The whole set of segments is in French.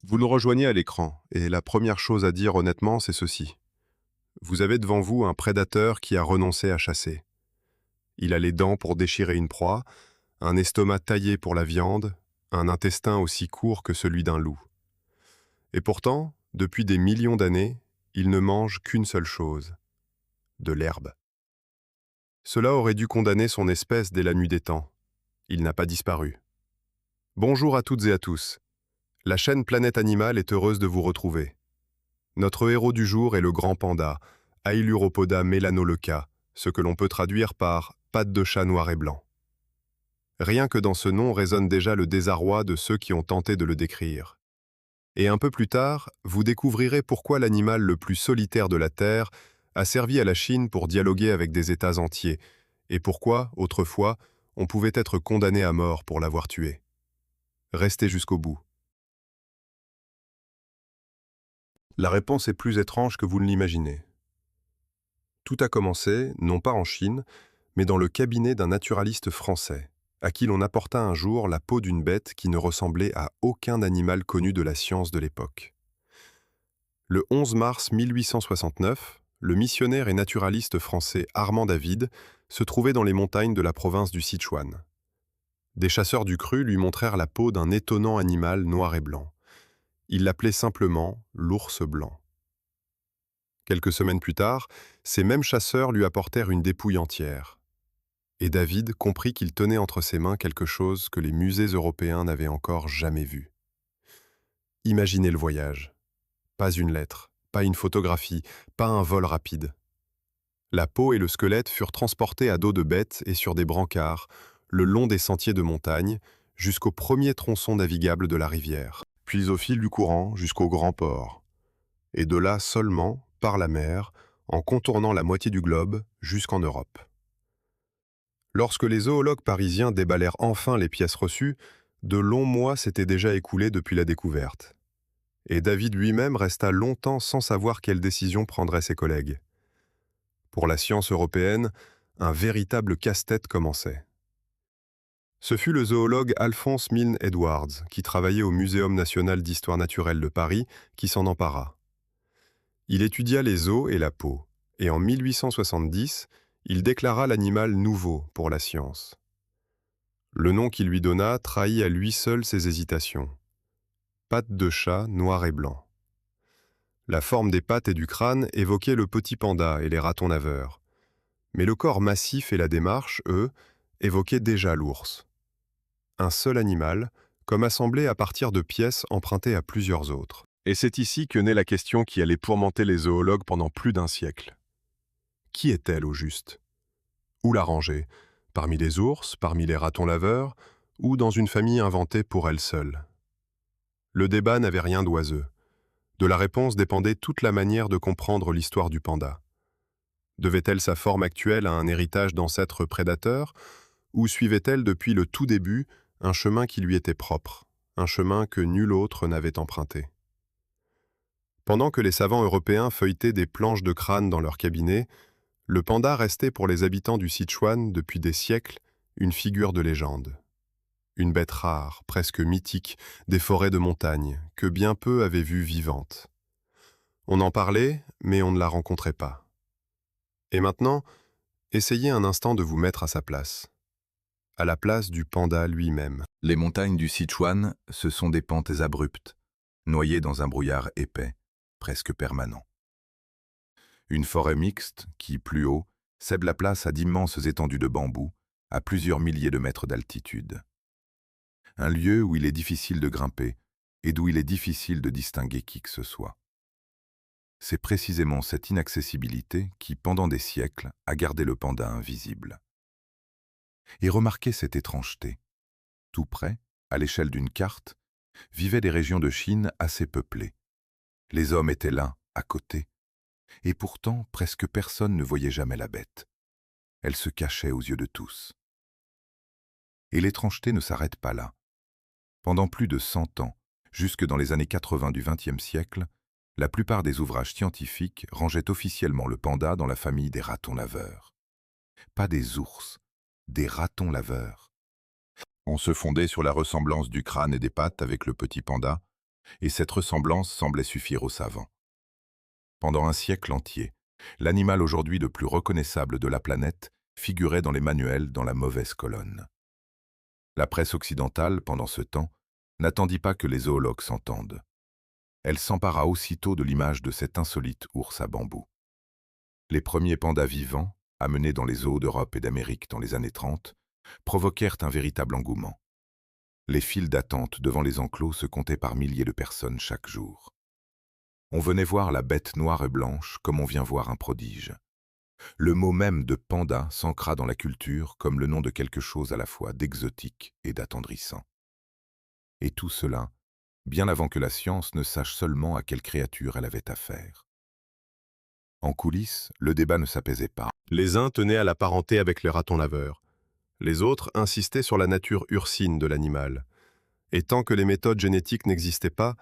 Vous le rejoignez à l'écran, et la première chose à dire honnêtement, c'est ceci. Vous avez devant vous un prédateur qui a renoncé à chasser. Il a les dents pour déchirer une proie, un estomac taillé pour la viande, un intestin aussi court que celui d'un loup. Et pourtant, depuis des millions d'années, il ne mange qu'une seule chose, de l'herbe. Cela aurait dû condamner son espèce dès la nuit des temps. Il n'a pas disparu. Bonjour à toutes et à tous. La chaîne Planète Animale est heureuse de vous retrouver. Notre héros du jour est le grand panda, Ailuropoda melanoleuca, ce que l'on peut traduire par patte de chat noir et blanc. Rien que dans ce nom résonne déjà le désarroi de ceux qui ont tenté de le décrire. Et un peu plus tard, vous découvrirez pourquoi l'animal le plus solitaire de la Terre a servi à la Chine pour dialoguer avec des États entiers, et pourquoi, autrefois, on pouvait être condamné à mort pour l'avoir tué. Restez jusqu'au bout. La réponse est plus étrange que vous ne l'imaginez. Tout a commencé, non pas en Chine, mais dans le cabinet d'un naturaliste français, à qui l'on apporta un jour la peau d'une bête qui ne ressemblait à aucun animal connu de la science de l'époque. Le 11 mars 1869, le missionnaire et naturaliste français Armand David se trouvait dans les montagnes de la province du Sichuan. Des chasseurs du cru lui montrèrent la peau d'un étonnant animal noir et blanc. Ils l'appelaient simplement l'ours blanc. Quelques semaines plus tard, ces mêmes chasseurs lui apportèrent une dépouille entière. Et David comprit qu'il tenait entre ses mains quelque chose que les musées européens n'avaient encore jamais vu. Imaginez le voyage. Pas une lettre, pas une photographie, pas un vol rapide. La peau et le squelette furent transportés à dos de bête et sur des brancards, le long des sentiers de montagne, jusqu'au premier tronçon navigable de la rivière, puis au fil du courant jusqu'au grand port. Et de là seulement, par la mer, en contournant la moitié du globe, jusqu'en Europe. Lorsque les zoologues parisiens déballèrent enfin les pièces reçues, de longs mois s'étaient déjà écoulés depuis la découverte. Et David lui-même resta longtemps sans savoir quelle décision prendraient ses collègues. Pour la science européenne, un véritable casse-tête commençait. Ce fut le zoologue Alphonse Milne Edwards, qui travaillait au Muséum national d'histoire naturelle de Paris, qui s'en empara. Il étudia les os et la peau, et en 1870, il déclara l'animal nouveau pour la science. Le nom qu'il lui donna trahit à lui seul ses hésitations. Pattes de chat noir et blanc. La forme des pattes et du crâne évoquaient le petit panda et les ratons laveurs. Mais le corps massif et la démarche, eux, évoquaient déjà l'ours. Un seul animal, comme assemblé à partir de pièces empruntées à plusieurs autres. Et c'est ici que naît la question qui allait tourmenter les zoologues pendant plus d'un siècle. Qui est-elle au juste? Où la ranger? Parmi les ours, parmi les ratons laveurs, ou dans une famille inventée pour elle seule? Le débat n'avait rien d'oiseux. De la réponse dépendait toute la manière de comprendre l'histoire du panda. Devait-elle sa forme actuelle à un héritage d'ancêtres prédateurs, ou suivait-elle depuis le tout début un chemin qui lui était propre, un chemin que nul autre n'avait emprunté? Pendant que les savants européens feuilletaient des planches de crâne dans leur cabinet, le panda restait pour les habitants du Sichuan depuis des siècles une figure de légende. Une bête rare, presque mythique, des forêts de montagne, que bien peu avaient vue vivante. On en parlait, mais on ne la rencontrait pas. Et maintenant, essayez un instant de vous mettre à sa place. À la place du panda lui-même. Les montagnes du Sichuan, ce sont des pentes abruptes, noyées dans un brouillard épais, presque permanent. Une forêt mixte qui, plus haut, cède la place à d'immenses étendues de bambous, à plusieurs milliers de mètres d'altitude. Un lieu où il est difficile de grimper et d'où il est difficile de distinguer qui que ce soit. C'est précisément cette inaccessibilité qui, pendant des siècles, a gardé le panda invisible. Et remarquez cette étrangeté. Tout près, à l'échelle d'une carte, vivaient des régions de Chine assez peuplées. Les hommes étaient là, à côté. Et pourtant, presque personne ne voyait jamais la bête. Elle se cachait aux yeux de tous. Et l'étrangeté ne s'arrête pas là. Pendant plus de 100 ans, jusque dans les années 80 du XXe siècle, la plupart des ouvrages scientifiques rangeaient officiellement le panda dans la famille des ratons laveurs. Pas des ours, des ratons laveurs. On se fondait sur la ressemblance du crâne et des pattes avec le petit panda, Et cette ressemblance semblait suffire aux savants. Pendant un siècle entier, l'animal aujourd'hui le plus reconnaissable de la planète figurait dans les manuels dans la mauvaise colonne. La presse occidentale, pendant ce temps, n'attendit pas que les zoologues s'entendent. Elle s'empara aussitôt de l'image de cet insolite ours à bambou. Les premiers pandas vivants, amenés dans les zoos d'Europe et d'Amérique dans les années 30, provoquèrent un véritable engouement. Les files d'attente devant les enclos se comptaient par milliers de personnes chaque jour. On venait voir la bête noire et blanche comme on vient voir un prodige. Le mot même de panda s'ancra dans la culture comme le nom de quelque chose à la fois d'exotique et d'attendrissant. Et tout cela, bien avant que la science ne sache seulement à quelle créature elle avait affaire. En coulisses, le débat ne s'apaisait pas. Les uns tenaient à la parenté avec les ratons laveurs. Les autres insistaient sur la nature ursine de l'animal. Et tant que les méthodes génétiques n'existaient pas,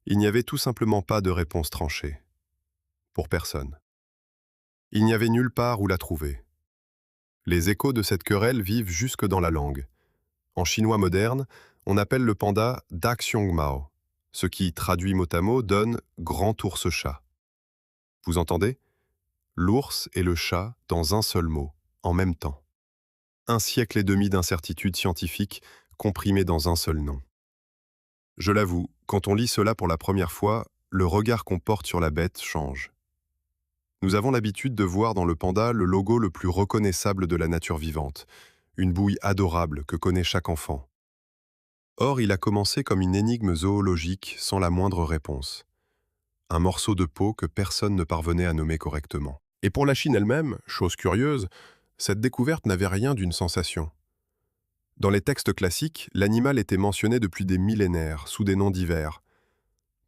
il n'y avait tout simplement pas de réponse tranchée. Pour personne. Il n'y avait nulle part où la trouver. Les échos de cette querelle vivent jusque dans la langue. En chinois moderne, on appelle le panda Da Xiongmao, ce qui, traduit mot à mot, donne « grand ours-chat ». Vous entendez? L'ours et le chat dans un seul mot, en même temps. 1,5 siècle d'incertitude scientifique comprimée dans un seul nom. Je l'avoue, quand on lit cela pour la première fois, le regard qu'on porte sur la bête change. Nous avons l'habitude de voir dans le panda le logo le plus reconnaissable de la nature vivante, une bouille adorable que connaît chaque enfant. Or, il a commencé comme une énigme zoologique sans la moindre réponse. Un morceau de peau que personne ne parvenait à nommer correctement. Et pour la Chine elle-même, chose curieuse, cette découverte n'avait rien d'une sensation. Dans les textes classiques, l'animal était mentionné depuis des millénaires, sous des noms divers.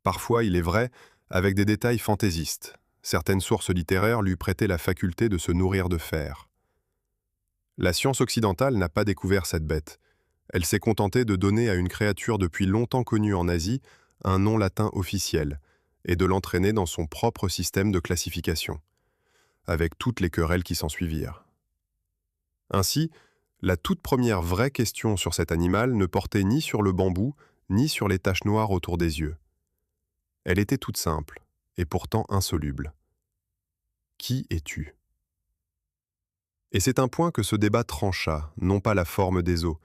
Parfois, il est vrai, avec des détails fantaisistes. Certaines sources littéraires lui prêtaient la faculté de se nourrir de fer. La science occidentale n'a pas découvert cette bête. Elle s'est contentée de donner à une créature depuis longtemps connue en Asie un nom latin officiel et de l'entraîner dans son propre système de classification, avec toutes les querelles qui s'ensuivirent. Ainsi, la toute première vraie question sur cet animal ne portait ni sur le bambou, ni sur les taches noires autour des yeux. Elle était toute simple, et pourtant insoluble. Qui es-tu? Et c'est un point que ce débat trancha, non pas la forme des os,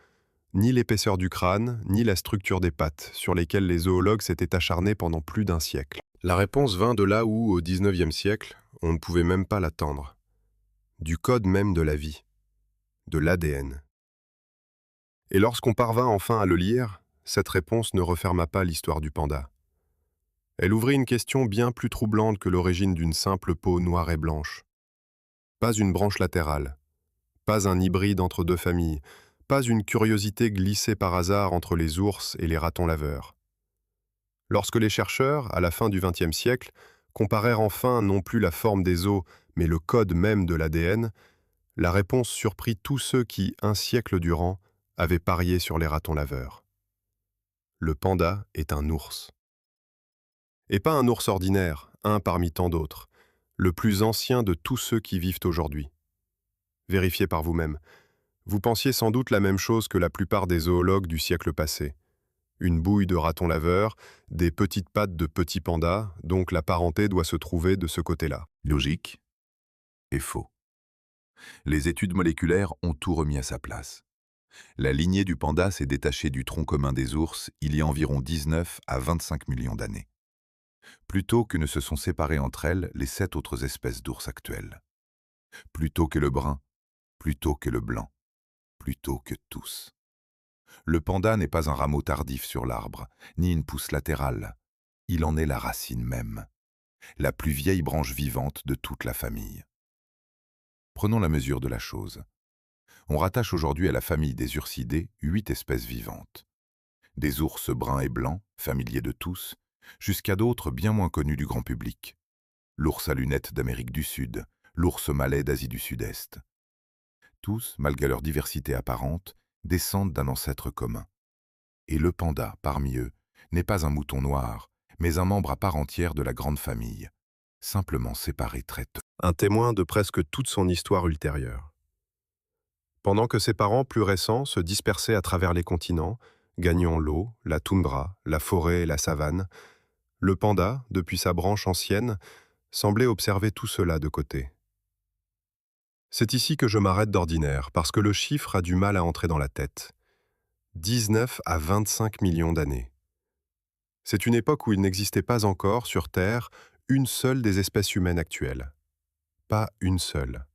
ni l'épaisseur du crâne, ni la structure des pattes, sur lesquelles les zoologues s'étaient acharnés pendant plus d'un siècle. La réponse vint de là où, au XIXe siècle, on ne pouvait même pas l'attendre. Du code même de la vie, de l'ADN. Et lorsqu'on parvint enfin à le lire, cette réponse ne referma pas l'histoire du panda. Elle ouvrit une question bien plus troublante que l'origine d'une simple peau noire et blanche. Pas une branche latérale, pas un hybride entre deux familles, pas une curiosité glissée par hasard entre les ours et les ratons laveurs. Lorsque les chercheurs, à la fin du XXe siècle, comparèrent enfin non plus la forme des os, mais le code même de l'ADN, la réponse surprit tous ceux qui, un siècle durant, avaient parié sur les ratons laveurs. Le panda est un ours. Et pas un ours ordinaire, un parmi tant d'autres, le plus ancien de tous ceux qui vivent aujourd'hui. Vérifiez par vous-même. Vous pensiez sans doute la même chose que la plupart des zoologues du siècle passé. Une bouille de ratons laveurs, des petites pattes de petits pandas, donc la parenté doit se trouver de ce côté-là. Logique et faux. Les études moléculaires ont tout remis à sa place. La lignée du panda s'est détachée du tronc commun des ours il y a environ 19 à 25 millions d'années. Plutôt que ne se sont séparées entre elles les 7 autres espèces d'ours actuelles. Plutôt que le brun, plutôt que le blanc, plutôt que tous. Le panda n'est pas un rameau tardif sur l'arbre, ni une pousse latérale. Il en est la racine même, la plus vieille branche vivante de toute la famille. Prenons la mesure de la chose. On rattache aujourd'hui à la famille des ursidés 8 espèces vivantes. Des ours bruns et blancs, familiers de tous, jusqu'à d'autres bien moins connus du grand public. L'ours à lunettes d'Amérique du Sud, l'ours malais d'Asie du Sud-Est. Tous, malgré leur diversité apparente, descendent d'un ancêtre commun. Et le panda, parmi eux, n'est pas un mouton noir, mais un membre à part entière de la grande famille, simplement séparé très tôt. Un témoin de presque toute son histoire ultérieure. Pendant que ses parents plus récents se dispersaient à travers les continents, gagnant l'eau, la toundra, la forêt et la savane. Le panda, depuis sa branche ancienne, semblait observer tout cela de côté. C'est ici que je m'arrête d'ordinaire, parce que le chiffre a du mal à entrer dans la tête. 19 à 25 millions d'années. C'est une époque où il n'existait pas encore, sur Terre, une seule des espèces humaines actuelles. Pas une seule.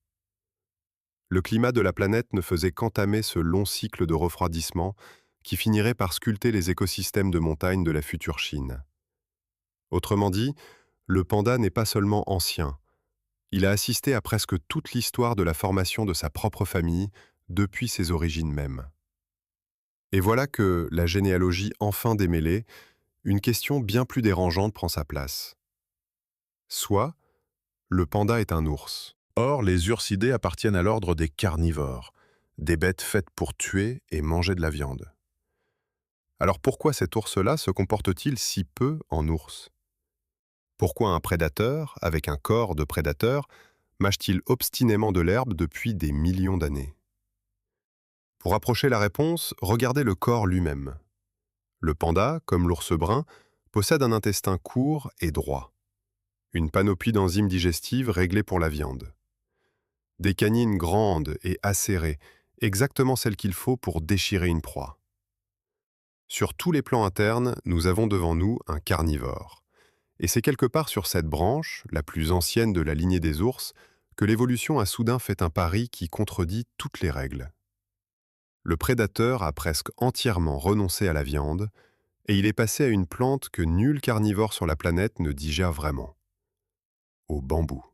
Le climat de la planète ne faisait qu'entamer ce long cycle de refroidissement qui finirait par sculpter les écosystèmes de montagne de la future Chine. Autrement dit, le panda n'est pas seulement ancien. Il a assisté à presque toute l'histoire de la formation de sa propre famille depuis ses origines mêmes. Et voilà que, la généalogie enfin démêlée, une question bien plus dérangeante prend sa place. Soit, le panda est un ours. Or, les ursidés appartiennent à l'ordre des carnivores, des bêtes faites pour tuer et manger de la viande. Alors pourquoi cet ours-là se comporte-t-il si peu en ours? Pourquoi un prédateur, avec un corps de prédateur, mâche-t-il obstinément de l'herbe depuis des millions d'années? Pour approcher la réponse, regardez le corps lui-même. Le panda, comme l'ours brun, possède un intestin court et droit. Une panoplie d'enzymes digestives réglées pour la viande. Des canines grandes et acérées, exactement celles qu'il faut pour déchirer une proie. Sur tous les plans internes, nous avons devant nous un carnivore. Et c'est quelque part sur cette branche, la plus ancienne de la lignée des ours, que l'évolution a soudain fait un pari qui contredit toutes les règles. Le prédateur a presque entièrement renoncé à la viande, et il est passé à une plante que nul carnivore sur la planète ne digère vraiment. Au bambou.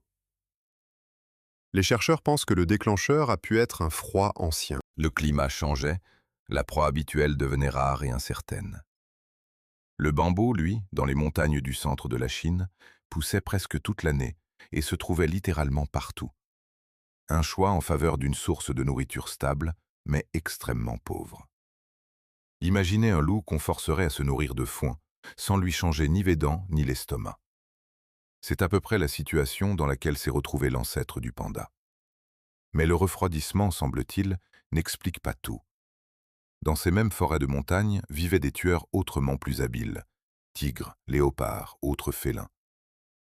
Les chercheurs pensent que le déclencheur a pu être un froid ancien. Le climat changeait, la proie habituelle devenait rare et incertaine. Le bambou, lui, dans les montagnes du centre de la Chine, poussait presque toute l'année et se trouvait littéralement partout. Un choix en faveur d'une source de nourriture stable, mais extrêmement pauvre. Imaginez un loup qu'on forcerait à se nourrir de foin, sans lui changer ni les dents ni l'estomac. C'est à peu près la situation dans laquelle s'est retrouvé l'ancêtre du panda. Mais le refroidissement, semble-t-il, n'explique pas tout. Dans ces mêmes forêts de montagne vivaient des tueurs autrement plus habiles, tigres, léopards, autres félins.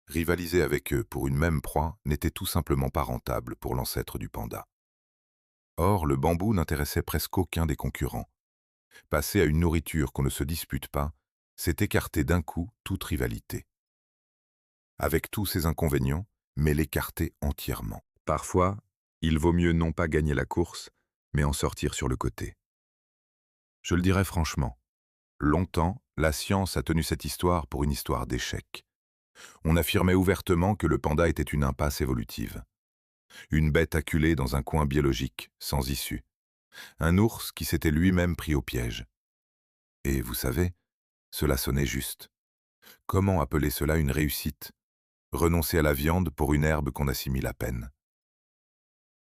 Rivaliser avec eux pour une même proie n'était tout simplement pas rentable pour l'ancêtre du panda. Or, le bambou n'intéressait presque aucun des concurrents. Passer à une nourriture qu'on ne se dispute pas, c'est écarter d'un coup toute rivalité. Avec tous ses inconvénients, mais l'écarter entièrement. Parfois, il vaut mieux non pas gagner la course, mais en sortir sur le côté. Je le dirai franchement, longtemps, la science a tenu cette histoire pour une histoire d'échec. On affirmait ouvertement que le panda était une impasse évolutive. Une bête acculée dans un coin biologique, sans issue. Un ours qui s'était lui-même pris au piège. Et vous savez, cela sonnait juste. Comment appeler cela une réussite? Renoncer à la viande pour une herbe qu'on assimile à peine.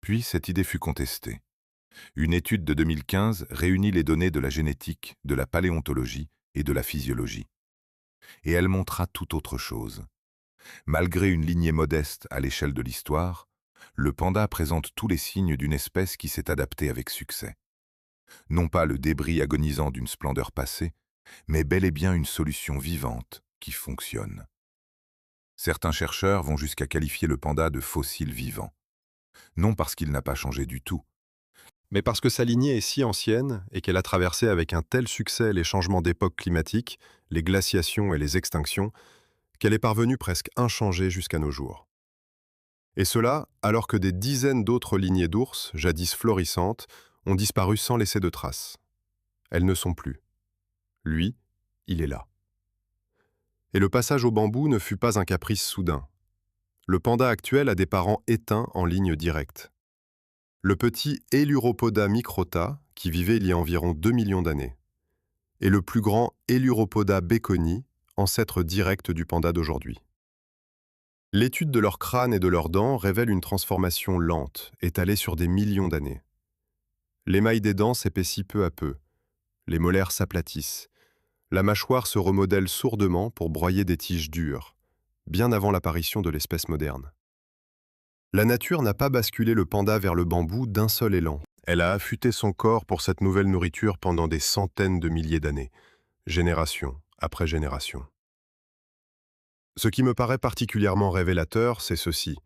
Puis cette idée fut contestée. Une étude de 2015 réunit les données de la génétique, de la paléontologie et de la physiologie. Et elle montra tout autre chose. Malgré une lignée modeste à l'échelle de l'histoire, le panda présente tous les signes d'une espèce qui s'est adaptée avec succès. Non pas le débris agonisant d'une splendeur passée, mais bel et bien une solution vivante qui fonctionne. Certains chercheurs vont jusqu'à qualifier le panda de fossile vivant. Non parce qu'il n'a pas changé du tout, Mais parce que sa lignée est si ancienne et qu'elle a traversé avec un tel succès les changements d'époque climatique, les glaciations et les extinctions, qu'elle est parvenue presque inchangée jusqu'à nos jours. Et cela alors que des dizaines d'autres lignées d'ours, jadis florissantes, ont disparu sans laisser de traces. Elles ne sont plus. Lui, il est là. Et le passage au bambou ne fut pas un caprice soudain. Le panda actuel a des parents éteints en ligne directe. Le petit Eluropoda microta, qui vivait il y a environ 2 millions d'années, et le plus grand Eluropoda baconi, ancêtre direct du panda d'aujourd'hui. L'étude de leur crâne et de leurs dents révèle une transformation lente, étalée sur des millions d'années. L'émail des dents s'épaissit peu à peu, les molaires s'aplatissent, la mâchoire se remodèle sourdement pour broyer des tiges dures, bien avant l'apparition de l'espèce moderne. La nature n'a pas basculé le panda vers le bambou d'un seul élan. Elle a affûté son corps pour cette nouvelle nourriture pendant des centaines de milliers d'années, génération après génération. Ce qui me paraît particulièrement révélateur, c'est ceci.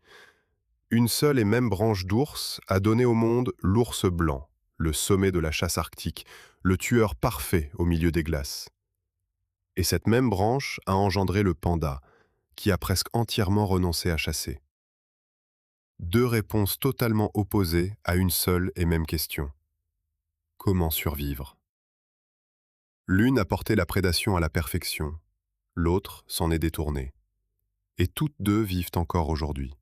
Une seule et même branche d'ours a donné au monde l'ours blanc, le sommet de la chasse arctique, le tueur parfait au milieu des glaces. Et cette même branche a engendré le panda, qui a presque entièrement renoncé à chasser. Deux réponses totalement opposées à une seule et même question. Comment survivre? L'une a porté la prédation à la perfection, l'autre s'en est détournée. Et toutes deux vivent encore aujourd'hui.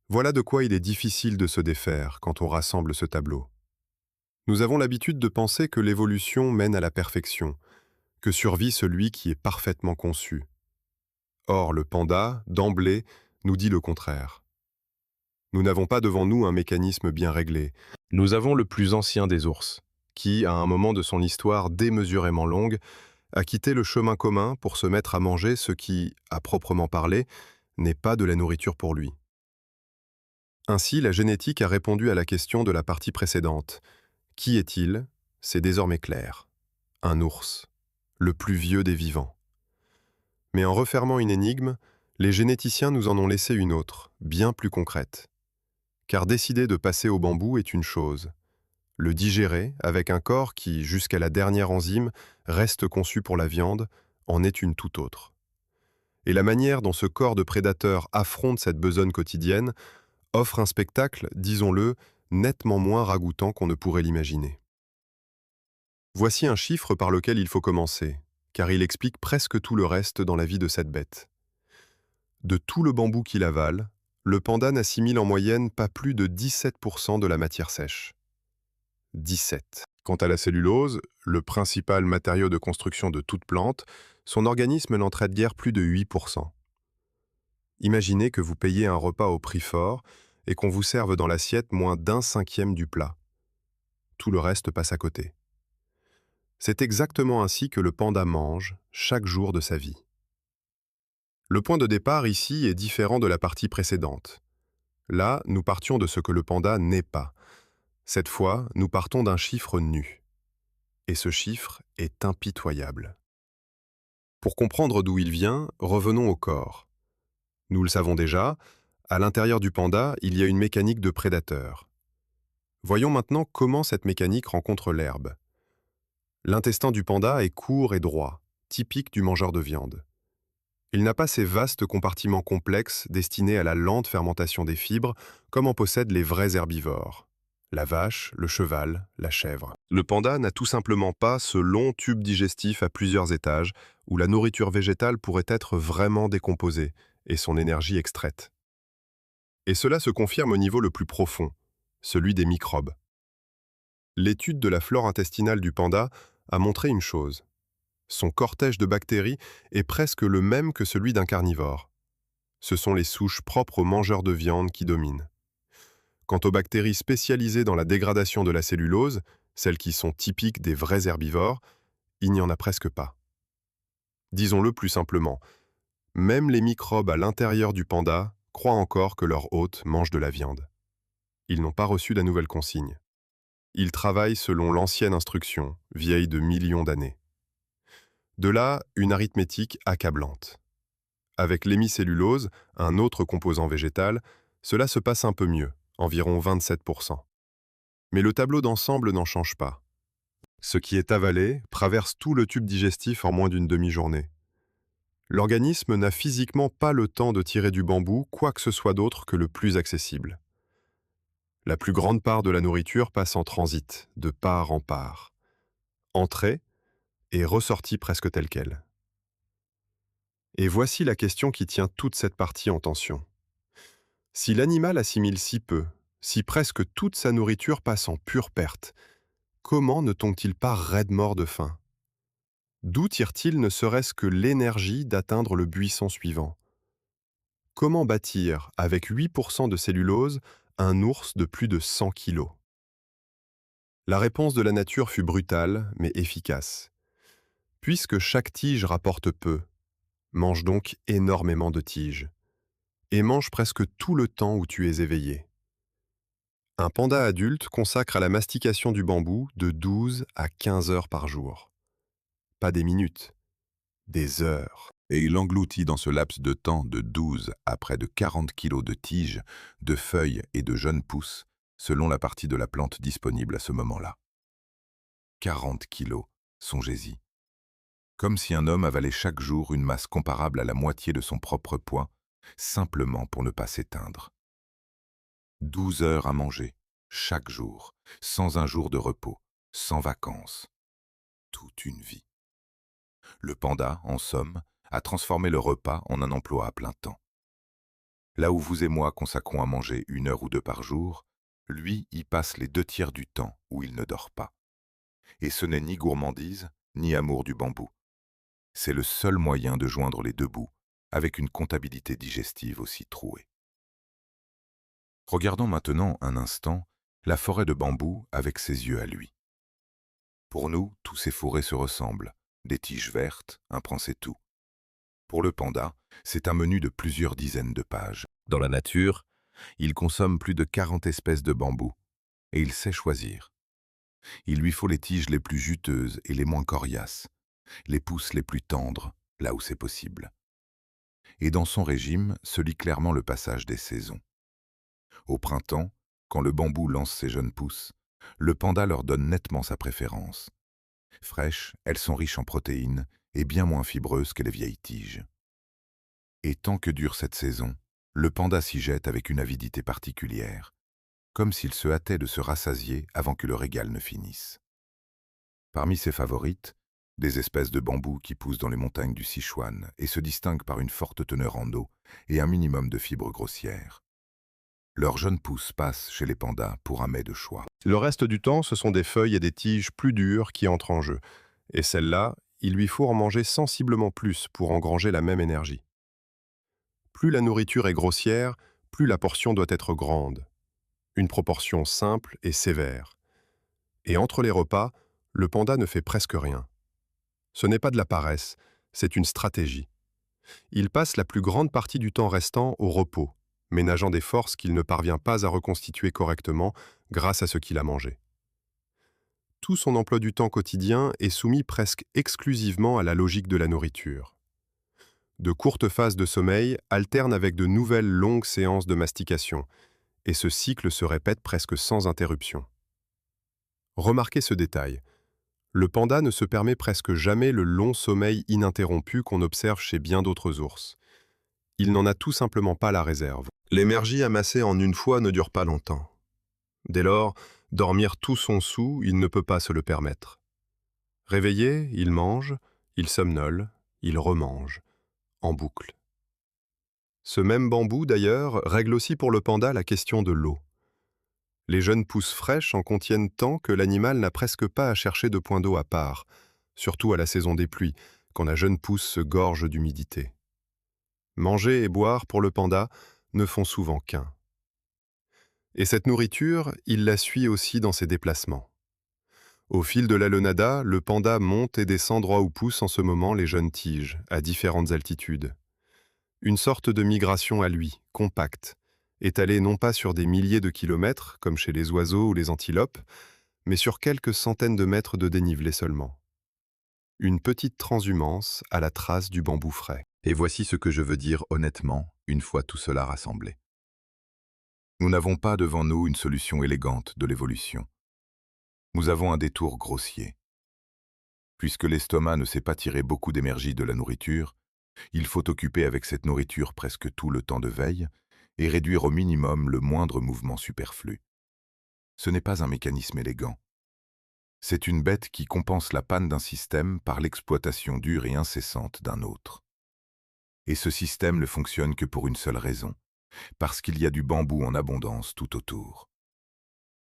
Voilà de quoi il est difficile de se défaire quand on rassemble ce tableau. Nous avons l'habitude de penser que l'évolution mène à la perfection, que survit celui qui est parfaitement conçu. Or, le panda, d'emblée, nous dit le contraire. Nous n'avons pas devant nous un mécanisme bien réglé. Nous avons le plus ancien des ours, qui, à un moment de son histoire démesurément longue, a quitté le chemin commun pour se mettre à manger ce qui, à proprement parler, n'est pas de la nourriture pour lui. Ainsi, la génétique a répondu à la question de la partie précédente. Qui est-il? C'est désormais clair. Un ours, le plus vieux des vivants. Mais en refermant une énigme, les généticiens nous en ont laissé une autre, bien plus concrète. Car décider de passer au bambou est une chose. Le digérer, avec un corps qui, jusqu'à la dernière enzyme, reste conçu pour la viande, en est une toute autre. Et la manière dont ce corps de prédateur affronte cette besogne quotidienne offre un spectacle, disons-le, nettement moins ragoûtant qu'on ne pourrait l'imaginer. Voici un chiffre par lequel il faut commencer, car il explique presque tout le reste dans la vie de cette bête. De tout le bambou qu'il avale, le panda n'assimile en moyenne pas plus de 17% de la matière sèche. 17. Quant à la cellulose, le principal matériau de construction de toute plante, son organisme n'en traite guère plus de 8%. Imaginez que vous payez un repas au prix fort et qu'on vous serve dans l'assiette moins d'un cinquième du plat. Tout le reste passe à côté. C'est exactement ainsi que le panda mange chaque jour de sa vie. Le point de départ ici est différent de la partie précédente. Là, nous partions de ce que le panda n'est pas. Cette fois, nous partons d'un chiffre nu. Et ce chiffre est impitoyable. Pour comprendre d'où il vient, revenons au corps. Nous le savons déjà, à l'intérieur du panda, il y a une mécanique de prédateur. Voyons maintenant comment cette mécanique rencontre l'herbe. L'intestin du panda est court et droit, typique du mangeur de viande. Il n'a pas ces vastes compartiments complexes destinés à la lente fermentation des fibres, comme en possèdent les vrais herbivores. La vache, le cheval, la chèvre. Le panda n'a tout simplement pas ce long tube digestif à plusieurs étages où la nourriture végétale pourrait être vraiment décomposée et son énergie extraite. Et cela se confirme au niveau le plus profond, celui des microbes. L'étude de la flore intestinale du panda a montré une chose. Son cortège de bactéries est presque le même que celui d'un carnivore. Ce sont les souches propres aux mangeurs de viande qui dominent. Quant aux bactéries spécialisées dans la dégradation de la cellulose, celles qui sont typiques des vrais herbivores, il n'y en a presque pas. Disons-le plus simplement, même les microbes à l'intérieur du panda croient encore que leur hôte mange de la viande. Ils n'ont pas reçu la nouvelle consigne. Ils travaillent selon l'ancienne instruction, vieille de millions d'années. De là, une arithmétique accablante. Avec l'hémicellulose, un autre composant végétal, cela se passe un peu mieux, environ 27%. Mais le tableau d'ensemble n'en change pas. Ce qui est avalé traverse tout le tube digestif en moins d'une demi-journée. L'organisme n'a physiquement pas le temps de tirer du bambou quoi que ce soit d'autre que le plus accessible. La plus grande part de la nourriture passe en transit, de part en part. Entrée et ressortie presque telle qu'elle. Et voici la question qui tient toute cette partie en tension. Si l'animal assimile si peu, si presque toute sa nourriture passe en pure perte, comment ne tombe-t-il pas raide mort de faim? D'où tire-t-il ne serait-ce que l'énergie d'atteindre le buisson suivant? Comment bâtir, avec 8% de cellulose, un ours de plus de 100 kilos? La réponse de la nature fut brutale, mais efficace. Puisque chaque tige rapporte peu, mange donc énormément de tiges. Et mange presque tout le temps où tu es éveillé. Un panda adulte consacre à la mastication du bambou de 12 à 15 heures par jour. Pas des minutes, des heures. Et il engloutit dans ce laps de temps de 12 à près de 40 kilos de tiges, de feuilles et de jeunes pousses, selon la partie de la plante disponible à ce moment-là. 40 kilos, songez-y. Comme si un homme avalait chaque jour une masse comparable à la moitié de son propre poids, simplement pour ne pas s'éteindre. 12 heures à manger, chaque jour, sans un jour de repos, sans vacances. Toute une vie. Le panda, en somme, a transformé le repas en un emploi à plein temps. Là où vous et moi consacrons à manger 1 heure ou 2 par jour, lui y passe les 2 tiers du temps où il ne dort pas. Et ce n'est ni gourmandise, ni amour du bambou. C'est le seul moyen de joindre les deux bouts, avec une comptabilité digestive aussi trouée. Regardons maintenant un instant la forêt de bambou avec ses yeux à lui. Pour nous, tous ces forêts se ressemblent, des tiges vertes, un prend c'est tout. Pour le panda, c'est un menu de plusieurs dizaines de pages. Dans la nature, il consomme plus de 40 espèces de bambou, et il sait choisir. Il lui faut les tiges les plus juteuses et les moins coriaces, les pousses les plus tendres, là où c'est possible. Et dans son régime se lit clairement le passage des saisons. Au printemps, quand le bambou lance ses jeunes pousses, le panda leur donne nettement sa préférence. Fraîches, elles sont riches en protéines et bien moins fibreuses que les vieilles tiges. Et tant que dure cette saison, le panda s'y jette avec une avidité particulière, comme s'il se hâtait de se rassasier avant que le régal ne finisse. Parmi ses favorites, des espèces de bambou qui poussent dans les montagnes du Sichuan et se distinguent par une forte teneur en eau et un minimum de fibres grossières. Leurs jeunes pousses passent chez les pandas pour un mets de choix. Le reste du temps, ce sont des feuilles et des tiges plus dures qui entrent en jeu. Et celles-là, il lui faut en manger sensiblement plus pour engranger la même énergie. Plus la nourriture est grossière, plus la portion doit être grande. Une proportion simple et sévère. Et entre les repas, le panda ne fait presque rien. Ce n'est pas de la paresse, c'est une stratégie. Il passe la plus grande partie du temps restant au repos, ménageant des forces qu'il ne parvient pas à reconstituer correctement grâce à ce qu'il a mangé. Tout son emploi du temps quotidien est soumis presque exclusivement à la logique de la nourriture. De courtes phases de sommeil alternent avec de nouvelles longues séances de mastication, et ce cycle se répète presque sans interruption. Remarquez ce détail. Le panda ne se permet presque jamais le long sommeil ininterrompu qu'on observe chez bien d'autres ours. Il n'en a tout simplement pas la réserve. L'énergie amassée en une fois ne dure pas longtemps. Dès lors, dormir tout son soûl, il ne peut pas se le permettre. Réveillé, il mange, il somnole, il remange, en boucle. Ce même bambou, d'ailleurs, règle aussi pour le panda la question de l'eau. Les jeunes pousses fraîches en contiennent tant que l'animal n'a presque pas à chercher de point d'eau à part, surtout à la saison des pluies, quand la jeune pousse se gorge d'humidité. Manger et boire, pour le panda, ne font souvent qu'un. Et cette nourriture, il la suit aussi dans ses déplacements. Au fil de l'alonada, le panda monte et descend droit où poussent en ce moment les jeunes tiges, à différentes altitudes. Une sorte de migration à lui, compacte, étalée non pas sur des milliers de kilomètres, comme chez les oiseaux ou les antilopes, mais sur quelques centaines de mètres de dénivelé seulement. Une petite transhumance à la trace du bambou frais. Et voici ce que je veux dire honnêtement, une fois tout cela rassemblé. Nous n'avons pas devant nous une solution élégante de l'évolution. Nous avons un détour grossier. Puisque l'estomac ne sait pas tirer beaucoup d'énergie de la nourriture, il faut occuper avec cette nourriture presque tout le temps de veille et réduire au minimum le moindre mouvement superflu. Ce n'est pas un mécanisme élégant. C'est une bête qui compense la panne d'un système par l'exploitation dure et incessante d'un autre. Et ce système ne fonctionne que pour une seule raison, parce qu'il y a du bambou en abondance tout autour.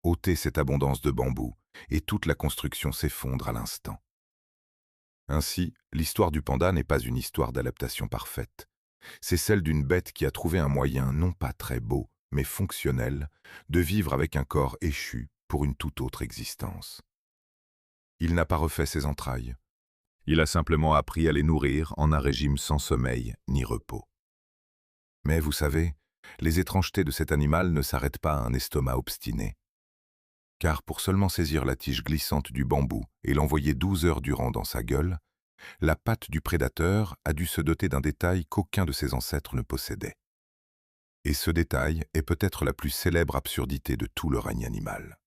Ôtez cette abondance de bambou, et toute la construction s'effondre à l'instant. Ainsi, l'histoire du panda n'est pas une histoire d'adaptation parfaite. C'est celle d'une bête qui a trouvé un moyen non pas très beau, mais fonctionnel, de vivre avec un corps échu pour une toute autre existence. Il n'a pas refait ses entrailles. Il a simplement appris à les nourrir en un régime sans sommeil ni repos. Mais vous savez, Les étrangetés de cet animal ne s'arrêtent pas à un estomac obstiné. Car pour seulement saisir la tige glissante du bambou et l'envoyer 12 heures durant dans sa gueule, la patte du prédateur a dû se doter d'un détail qu'aucun de ses ancêtres ne possédait. Et ce détail est peut-être la plus célèbre absurdité de tout le règne animal.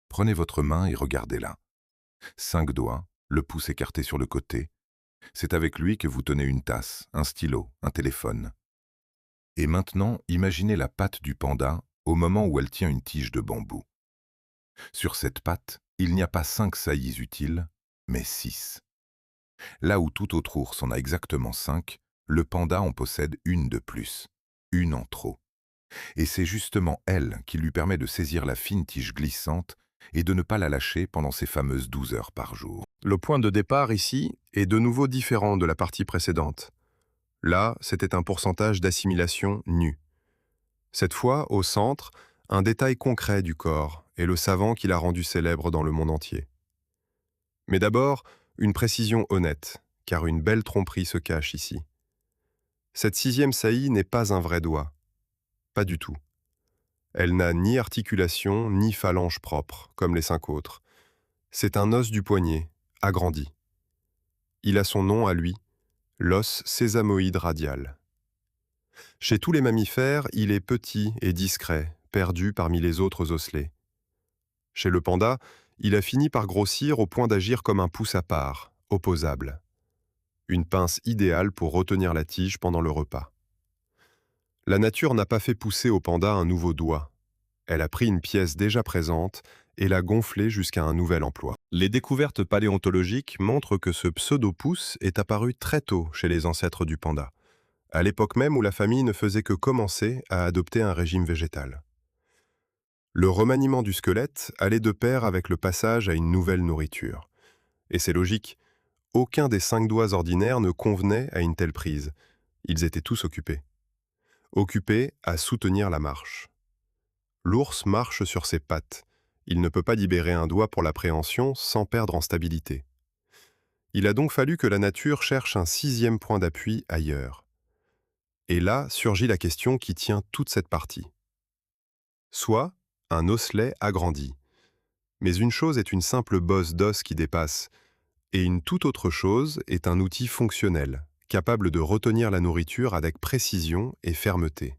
Prenez votre main et regardez-la. 5 doigts, le pouce écarté sur le côté. C'est avec lui que vous tenez une tasse, un stylo, un téléphone. Et maintenant, imaginez la patte du panda au moment où elle tient une tige de bambou. Sur cette patte, il n'y a pas 5 saillies utiles, mais 6. Là où tout autre ours en a exactement 5, le panda en possède une de plus, une en trop. Et c'est justement elle qui lui permet de saisir la fine tige glissante et de ne pas la lâcher pendant ces fameuses 12 heures par jour. Le point de départ ici est de nouveau différent de la partie précédente. Là, c'était un pourcentage d'assimilation nu. Cette fois, au centre, un détail concret du corps et le savant qui l'a rendu célèbre dans le monde entier. Mais d'abord, une précision honnête, car une belle tromperie se cache ici. Cette 6e saillie n'est pas un vrai doigt. Pas du tout. Elle n'a ni articulation, ni phalange propre, comme les 5 autres. C'est un os du poignet, agrandi. Il a son nom à lui, l'os sésamoïde radial. Chez tous les mammifères, il est petit et discret, perdu parmi les autres osselets. Chez le panda, il a fini par grossir au point d'agir comme un pouce à part, opposable. Une pince idéale pour retenir la tige pendant le repas. La nature n'a pas fait pousser au panda un nouveau doigt. Elle a pris une pièce déjà présente et l'a gonflée jusqu'à un nouvel emploi. Les découvertes paléontologiques montrent que ce pseudo-pouce est apparu très tôt chez les ancêtres du panda, à l'époque même où la famille ne faisait que commencer à adopter un régime végétal. Le remaniement du squelette allait de pair avec le passage à une nouvelle nourriture. Et c'est logique, aucun des 5 doigts ordinaires ne convenait à une telle prise. Ils étaient tous occupés. Occupés à soutenir la marche. L'ours marche sur ses pattes. Il ne peut pas libérer un doigt pour l'appréhension sans perdre en stabilité. Il a donc fallu que la nature cherche un 6e point d'appui ailleurs. Et là surgit la question qui tient toute cette partie. Soit un osselet agrandi. Mais une chose est une simple bosse d'os qui dépasse, et une toute autre chose est un outil fonctionnel, capable de retenir la nourriture avec précision et fermeté.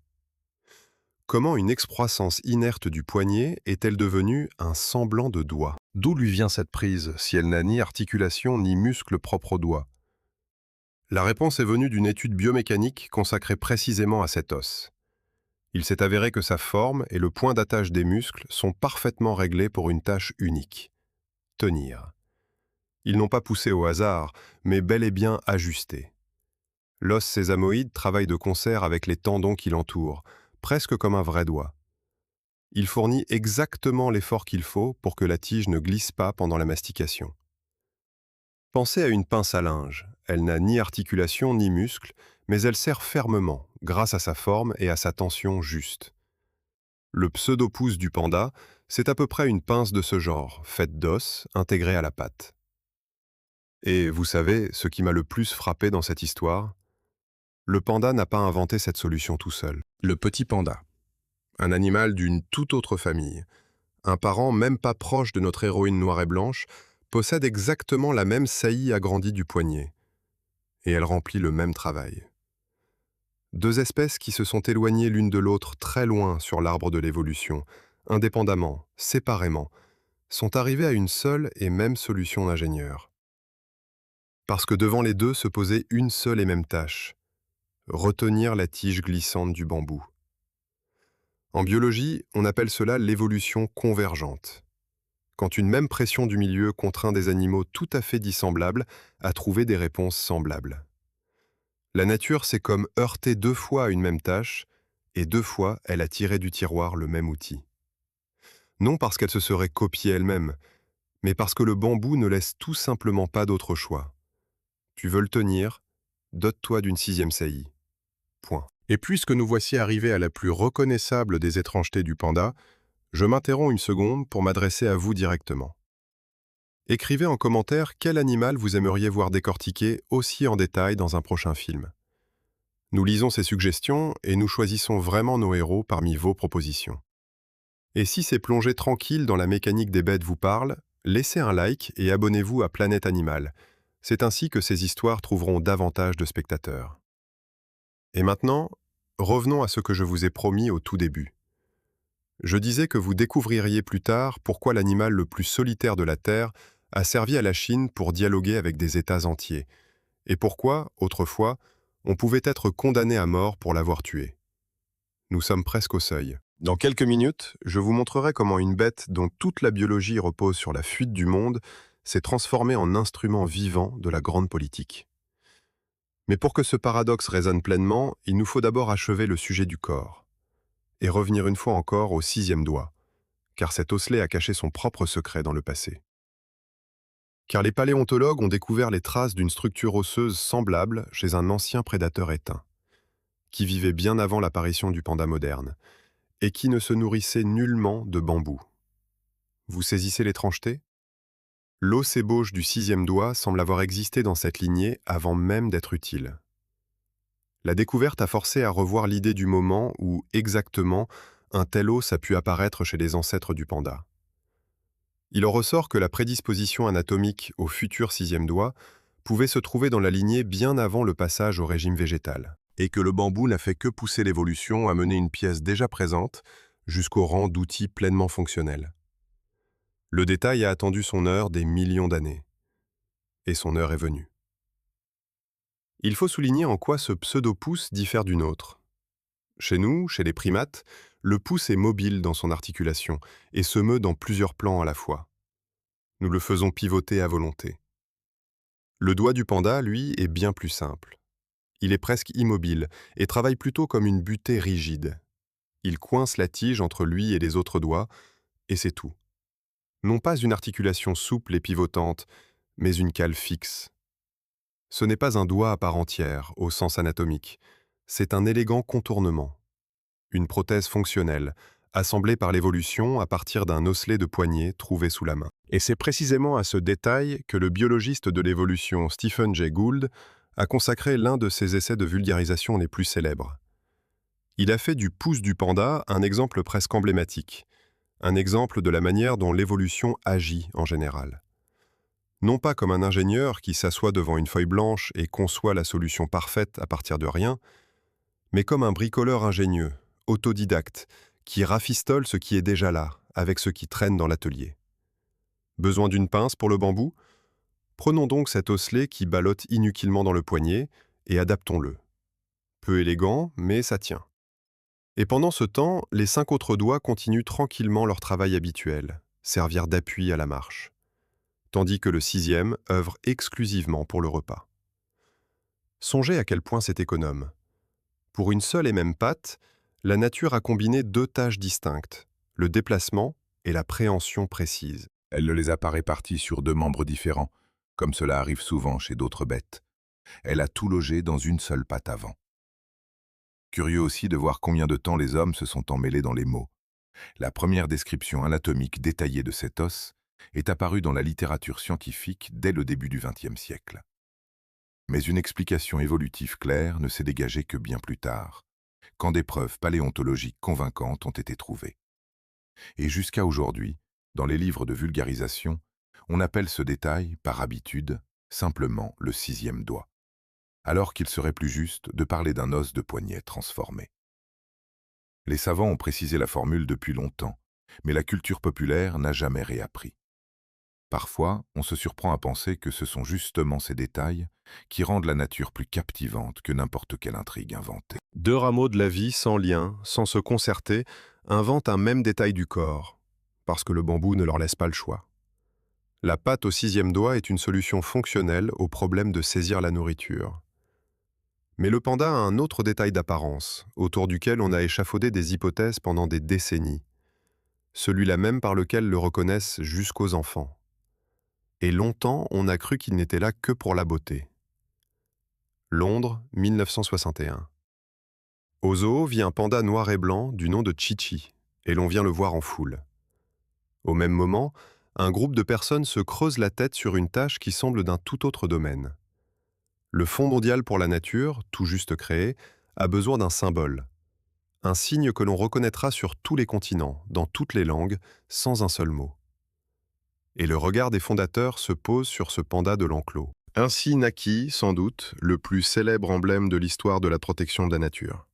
Comment une excroissance inerte du poignet est-elle devenue un semblant de doigt? D'où lui vient cette prise, si elle n'a ni articulation ni muscle propre au doigt? La réponse est venue d'une étude biomécanique consacrée précisément à cet os. Il s'est avéré que sa forme et le point d'attache des muscles sont parfaitement réglés pour une tâche unique: tenir. Ils n'ont pas poussé au hasard, mais bel et bien ajusté. L'os sésamoïde travaille de concert avec les tendons qui l'entourent, presque comme un vrai doigt. Il fournit exactement l'effort qu'il faut pour que la tige ne glisse pas pendant la mastication. Pensez à une pince à linge. Elle n'a ni articulation ni muscle, mais elle serre fermement, grâce à sa forme et à sa tension juste. Le pseudo-pouce du panda, c'est à peu près une pince de ce genre, faite d'os, intégrée à la patte. Et vous savez, ce qui m'a le plus frappé dans cette histoire? Le panda n'a pas inventé cette solution tout seul. Le petit panda, un animal d'une toute autre famille, un parent même pas proche de notre héroïne noire et blanche, possède exactement la même saillie agrandie du poignet. Et elle remplit le même travail. 2 espèces qui se sont éloignées l'une de l'autre très loin sur l'arbre de l'évolution, indépendamment, séparément, sont arrivées à une seule et même solution d'ingénieur. Parce que devant les deux se posait une seule et même tâche: retenir la tige glissante du bambou. En biologie, on appelle cela l'évolution convergente. Quand une même pression du milieu contraint des animaux tout à fait dissemblables à trouver des réponses semblables. La nature s'est comme heurtée 2 fois à une même tâche, et 2 fois elle a tiré du tiroir le même outil. Non parce qu'elle se serait copiée elle-même, mais parce que le bambou ne laisse tout simplement pas d'autre choix. Tu veux le tenir, dote-toi d'une 6e saillie. Point. Et puisque nous voici arrivés à la plus reconnaissable des étrangetés du panda, je m'interromps une seconde pour m'adresser à vous directement. Écrivez en commentaire quel animal vous aimeriez voir décortiquer aussi en détail dans un prochain film. Nous lisons ces suggestions et nous choisissons vraiment nos héros parmi vos propositions. Et si ces plongées tranquilles dans la mécanique des bêtes vous parlent, laissez un like et abonnez-vous à Planète Animal. C'est ainsi que ces histoires trouveront davantage de spectateurs. Et maintenant, revenons à ce que je vous ai promis au tout début. Je disais que vous découvririez plus tard pourquoi l'animal le plus solitaire de la Terre a servi à la Chine pour dialoguer avec des États entiers, et pourquoi, autrefois, on pouvait être condamné à mort pour l'avoir tué. Nous sommes presque au seuil. Dans quelques minutes, je vous montrerai comment une bête dont toute la biologie repose sur la fuite du monde s'est transformée en instrument vivant de la grande politique. Mais pour que ce paradoxe résonne pleinement, il nous faut d'abord achever le sujet du corps, et revenir une fois encore au 6e doigt, car cet osselet a caché son propre secret dans le passé. Car les paléontologues ont découvert les traces d'une structure osseuse semblable chez un ancien prédateur éteint, qui vivait bien avant l'apparition du panda moderne, et qui ne se nourrissait nullement de bambou. Vous saisissez l'étrangeté ? L'os ébauche du 6e doigt semble avoir existé dans cette lignée avant même d'être utile. La découverte a forcé à revoir l'idée du moment où, exactement, un tel os a pu apparaître chez les ancêtres du panda. Il en ressort que la prédisposition anatomique au futur 6e doigt pouvait se trouver dans la lignée bien avant le passage au régime végétal, et que le bambou n'a fait que pousser l'évolution à mener une pièce déjà présente jusqu'au rang d'outil pleinement fonctionnel. Le détail a attendu son heure des millions d'années. Et son heure est venue. Il faut souligner en quoi ce pseudo-pouce diffère du nôtre. Chez nous, chez les primates, le pouce est mobile dans son articulation et se meut dans plusieurs plans à la fois. Nous le faisons pivoter à volonté. Le doigt du panda, lui, est bien plus simple. Il est presque immobile et travaille plutôt comme une butée rigide. Il coince la tige entre lui et les autres doigts, et c'est tout. Non pas une articulation souple et pivotante, mais une cale fixe. Ce n'est pas un doigt à part entière, au sens anatomique. C'est un élégant contournement. Une prothèse fonctionnelle, assemblée par l'évolution à partir d'un osselet de poignet trouvé sous la main. Et c'est précisément à ce détail que le biologiste de l'évolution Stephen Jay Gould a consacré l'un de ses essais de vulgarisation les plus célèbres. Il a fait du pouce du panda un exemple presque emblématique, un exemple de la manière dont l'évolution agit en général. Non pas comme un ingénieur qui s'assoit devant une feuille blanche et conçoit la solution parfaite à partir de rien, mais comme un bricoleur ingénieux, autodidacte, qui rafistole ce qui est déjà là, avec ce qui traîne dans l'atelier. Besoin d'une pince pour le bambou ? Prenons donc cet osselet qui ballotte inutilement dans le poignet et adaptons-le. Peu élégant, mais ça tient. Et pendant ce temps, les 5 autres doigts continuent tranquillement leur travail habituel, servir d'appui à la marche, tandis que le 6e œuvre exclusivement pour le repas. Songez à quel point c'est économe. Pour une seule et même patte, la nature a combiné 2 tâches distinctes, le déplacement et la préhension précise. Elle ne les a pas répartis sur 2 membres différents, comme cela arrive souvent chez d'autres bêtes. Elle a tout logé dans une seule patte avant. Curieux aussi de voir combien de temps les hommes se sont emmêlés dans les mots. La première description anatomique détaillée de cet os est apparue dans la littérature scientifique dès le début du XXe siècle. Mais une explication évolutive claire ne s'est dégagée que bien plus tard, quand des preuves paléontologiques convaincantes ont été trouvées. Et jusqu'à aujourd'hui, dans les livres de vulgarisation, on appelle ce détail, par habitude, simplement le 6e doigt, alors qu'il serait plus juste de parler d'un os de poignet transformé. Les savants ont précisé la formule depuis longtemps, mais la culture populaire n'a jamais réappris. Parfois, on se surprend à penser que ce sont justement ces détails qui rendent la nature plus captivante que n'importe quelle intrigue inventée. 2 rameaux de la vie sans lien, sans se concerter, inventent un même détail du corps, parce que le bambou ne leur laisse pas le choix. La patte au 6e doigt est une solution fonctionnelle au problème de saisir la nourriture. Mais le panda a un autre détail d'apparence, autour duquel on a échafaudé des hypothèses pendant des décennies. Celui-là même par lequel le reconnaissent jusqu'aux enfants. Et longtemps, on a cru qu'il n'était là que pour la beauté. Londres, 1961. Au zoo vit un panda noir et blanc du nom de Chichi, et l'on vient le voir en foule. Au même moment, un groupe de personnes se creuse la tête sur une tâche qui semble d'un tout autre domaine. Le Fonds mondial pour la nature, tout juste créé, a besoin d'un symbole, un signe que l'on reconnaîtra sur tous les continents, dans toutes les langues, sans un seul mot. Et le regard des fondateurs se pose sur ce panda de l'enclos. Ainsi naquit, sans doute, le plus célèbre emblème de l'histoire de la protection de la nature.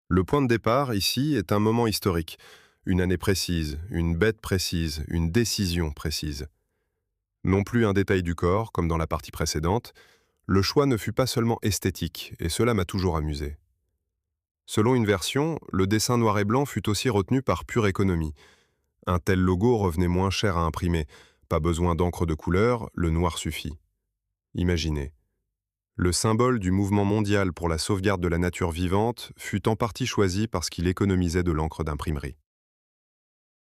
Le point de départ, ici, est un moment historique, une année précise, une bête précise, une décision précise. Non plus un détail du corps, comme dans la partie précédente, le choix ne fut pas seulement esthétique, et cela m'a toujours amusé. Selon une version, le dessin noir et blanc fut aussi retenu par pure économie. Un tel logo revenait moins cher à imprimer, pas besoin d'encre de couleur, le noir suffit. Imaginez. Le symbole du mouvement mondial pour la sauvegarde de la nature vivante fut en partie choisi parce qu'il économisait de l'encre d'imprimerie.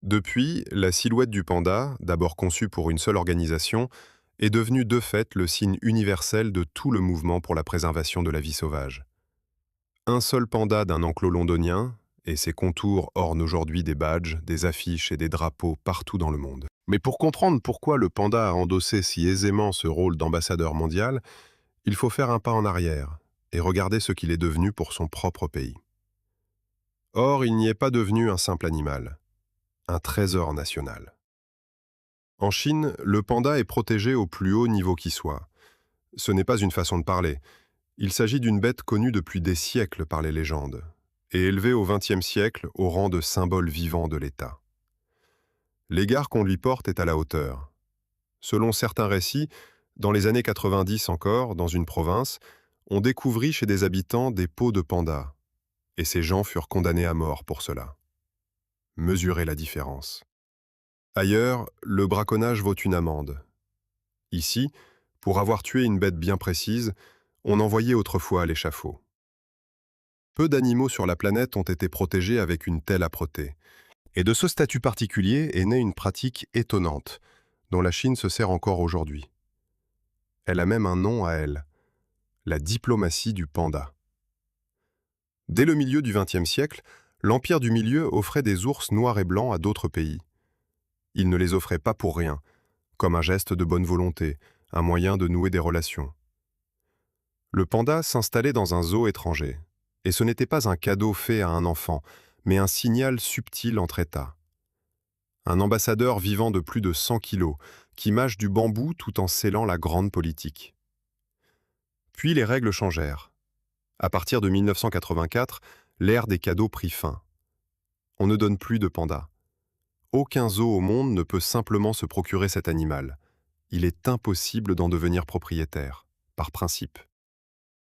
Depuis, la silhouette du panda, d'abord conçue pour une seule organisation, est devenue de fait le signe universel de tout le mouvement pour la préservation de la vie sauvage. Un seul panda d'un enclos londonien, et ses contours ornent aujourd'hui des badges, des affiches et des drapeaux partout dans le monde. Mais pour comprendre pourquoi le panda a endossé si aisément ce rôle d'ambassadeur mondial, il faut faire un pas en arrière et regarder ce qu'il est devenu pour son propre pays. Or, il n'y est pas devenu un simple animal, un trésor national. En Chine, le panda est protégé au plus haut niveau qui soit. Ce n'est pas une façon de parler. Il s'agit d'une bête connue depuis des siècles par les légendes, et élevée au XXe siècle au rang de symbole vivant de l'État. L'égard qu'on lui porte est à la hauteur. Selon certains récits, dans les années 90 encore, dans une province, on découvrit chez des habitants des peaux de panda, et ces gens furent condamnés à mort pour cela. Mesurez la différence. Ailleurs, le braconnage vaut une amende. Ici, pour avoir tué une bête bien précise, on envoyait autrefois à l'échafaud. Peu d'animaux sur la planète ont été protégés avec une telle âpreté. Et de ce statut particulier est née une pratique étonnante, dont la Chine se sert encore aujourd'hui. Elle a même un nom à elle, la diplomatie du panda. Dès le milieu du XXe siècle, l'Empire du Milieu offrait des ours noirs et blancs à d'autres pays. Il ne les offrait pas pour rien, comme un geste de bonne volonté, un moyen de nouer des relations. Le panda s'installait dans un zoo étranger, et ce n'était pas un cadeau fait à un enfant, mais un signal subtil entre États. Un ambassadeur vivant de plus de 100 kilos, qui mâche du bambou tout en scellant la grande politique. Puis les règles changèrent. À partir de 1984, l'ère des cadeaux prit fin. On ne donne plus de panda. Aucun zoo au monde ne peut simplement se procurer cet animal. Il est impossible d'en devenir propriétaire, par principe.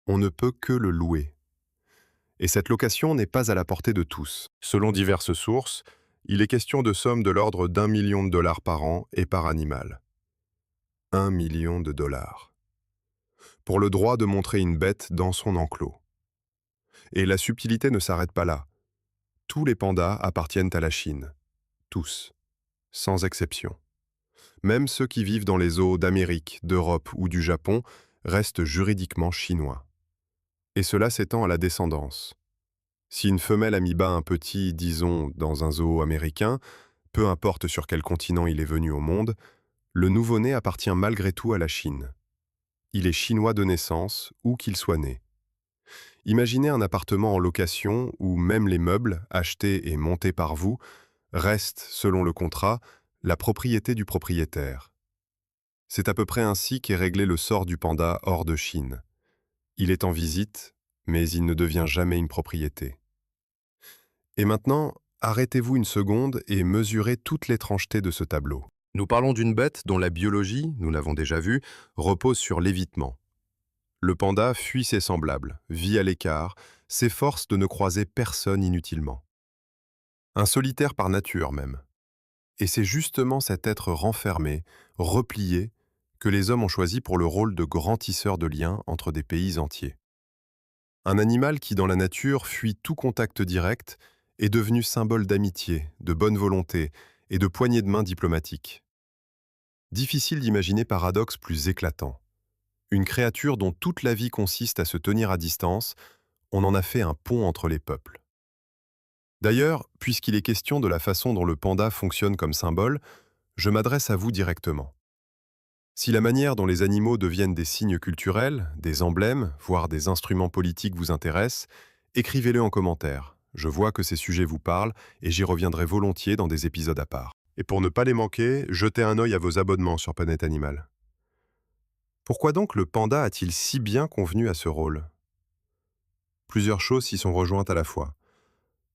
On ne peut que le louer. Et cette location n'est pas à la portée de tous. Selon diverses sources, il est question de sommes de l'ordre d'1 million de dollars par an et par animal. 1 million de dollars. Pour le droit de montrer une bête dans son enclos. Et la subtilité ne s'arrête pas là. Tous les pandas appartiennent à la Chine. Tous. Sans exception. Même ceux qui vivent dans les zoos d'Amérique, d'Europe ou du Japon restent juridiquement chinois. Et cela s'étend à la descendance. Si une femelle a mis bas un petit, disons, dans un zoo américain, peu importe sur quel continent il est venu au monde, le nouveau-né appartient malgré tout à la Chine. Il est chinois de naissance, où qu'il soit né. Imaginez un appartement en location où même les meubles, achetés et montés par vous, restent, selon le contrat, la propriété du propriétaire. C'est à peu près ainsi qu'est réglé le sort du panda hors de Chine. Il est en visite, mais il ne devient jamais une propriété. Et maintenant, arrêtez-vous une seconde et mesurez toute l'étrangeté de ce tableau. Nous parlons d'une bête dont la biologie, nous l'avons déjà vu, repose sur l'évitement. Le panda fuit ses semblables, vit à l'écart, s'efforce de ne croiser personne inutilement. Un solitaire par nature même. Et c'est justement cet être renfermé, replié, que les hommes ont choisi pour le rôle de grand tisseur de liens entre des pays entiers. Un animal qui, dans la nature, fuit tout contact direct, est devenu symbole d'amitié, de bonne volonté et de poignée de main diplomatique. Difficile d'imaginer paradoxe plus éclatant. Une créature dont toute la vie consiste à se tenir à distance, on en a fait un pont entre les peuples. D'ailleurs, puisqu'il est question de la façon dont le panda fonctionne comme symbole, je m'adresse à vous directement. Si la manière dont les animaux deviennent des signes culturels, des emblèmes, voire des instruments politiques vous intéresse, écrivez-le en commentaire. Je vois que ces sujets vous parlent et j'y reviendrai volontiers dans des épisodes à part. Et pour ne pas les manquer, jetez un œil à vos abonnements sur Planète Animal. Pourquoi donc le panda a-t-il si bien convenu à ce rôle? Plusieurs choses s'y sont rejointes à la fois.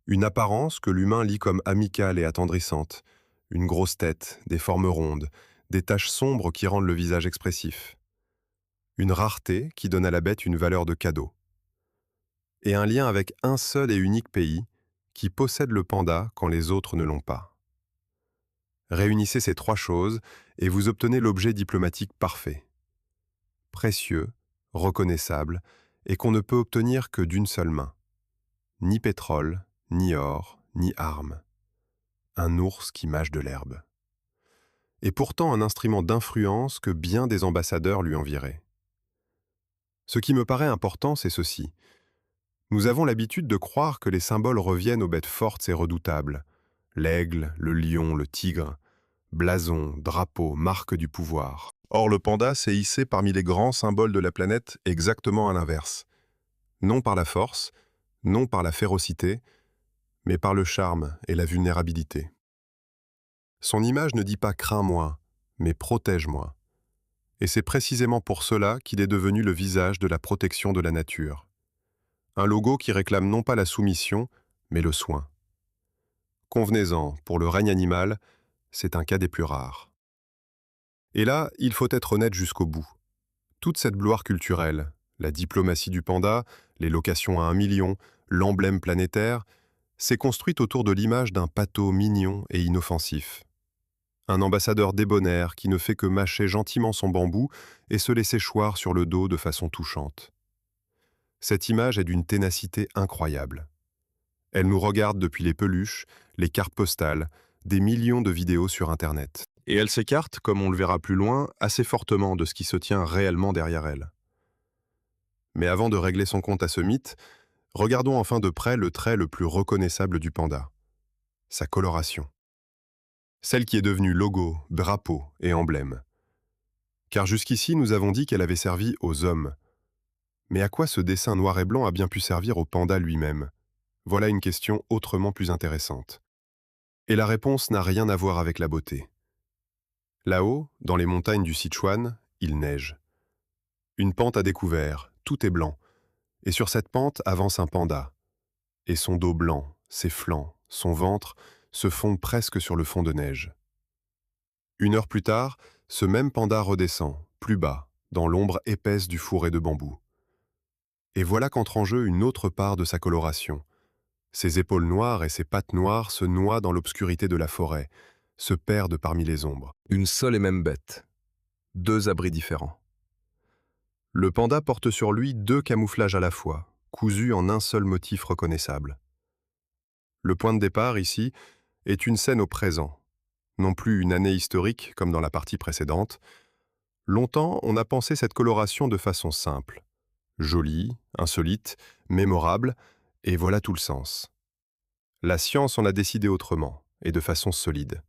Une apparence que l'humain lit comme amicale et attendrissante, une grosse tête, des formes rondes, des taches sombres qui rendent le visage expressif. Une rareté qui donne à la bête une valeur de cadeau. Et un lien avec un seul et unique pays qui possède le panda quand les autres ne l'ont pas. Réunissez ces trois choses et vous obtenez l'objet diplomatique parfait. Précieux, reconnaissable et qu'on ne peut obtenir que d'une seule main. Ni pétrole, ni or, ni armes. Un ours qui mâche de l'herbe. Et pourtant un instrument d'influence que bien des ambassadeurs lui envieraient. Ce qui me paraît important, c'est ceci. Nous avons l'habitude de croire que les symboles reviennent aux bêtes fortes et redoutables. L'aigle, le lion, le tigre, blason, drapeau, marque du pouvoir. Or, le panda s'est hissé parmi les grands symboles de la planète exactement à l'inverse. Non par la force, non par la férocité, mais par le charme et la vulnérabilité. Son image ne dit pas « crains-moi », mais « protège-moi ». Et c'est précisément pour cela qu'il est devenu le visage de la protection de la nature. Un logo qui réclame non pas la soumission, mais le soin. Convenez-en, pour le règne animal, c'est un cas des plus rares. Et là, il faut être honnête jusqu'au bout. Toute cette gloire culturelle, la diplomatie du panda, les locations à 1 million, l'emblème planétaire, s'est construite autour de l'image d'un pato mignon et inoffensif. Un ambassadeur débonnaire qui ne fait que mâcher gentiment son bambou et se laisser choir sur le dos de façon touchante. Cette image est d'une ténacité incroyable. Elle nous regarde depuis les peluches, les cartes postales, des millions de vidéos sur Internet. Et elle s'écarte, comme on le verra plus loin, assez fortement de ce qui se tient réellement derrière elle. Mais avant de régler son compte à ce mythe, regardons enfin de près le trait le plus reconnaissable du panda. Sa coloration. Celle qui est devenue logo, drapeau et emblème. Car jusqu'ici, nous avons dit qu'elle avait servi aux hommes. Mais à quoi ce dessin noir et blanc a bien pu servir au panda lui-même? Voilà une question autrement plus intéressante. Et la réponse n'a rien à voir avec la beauté. Là-haut, dans les montagnes du Sichuan, il neige. Une pente à découvert, tout est blanc. Et sur cette pente avance un panda. Et son dos blanc, ses flancs, son ventre se fondent presque sur le fond de neige. 1 heure plus tard, ce même panda redescend, plus bas, dans l'ombre épaisse du fourré de bambou. Et voilà qu'entre en jeu une autre part de sa coloration. Ses épaules noires et ses pattes noires se noient dans l'obscurité de la forêt, se perdent parmi les ombres. Une seule et même bête. 2 abris différents. Le panda porte sur lui 2 camouflages à la fois, cousus en un seul motif reconnaissable. Le point de départ, ici, est une scène au présent, non plus une année historique comme dans la partie précédente. Longtemps, on a pensé cette coloration de façon simple. Jolie, insolite, mémorable, et voilà tout le sens. La science en a décidé autrement, et de façon solide.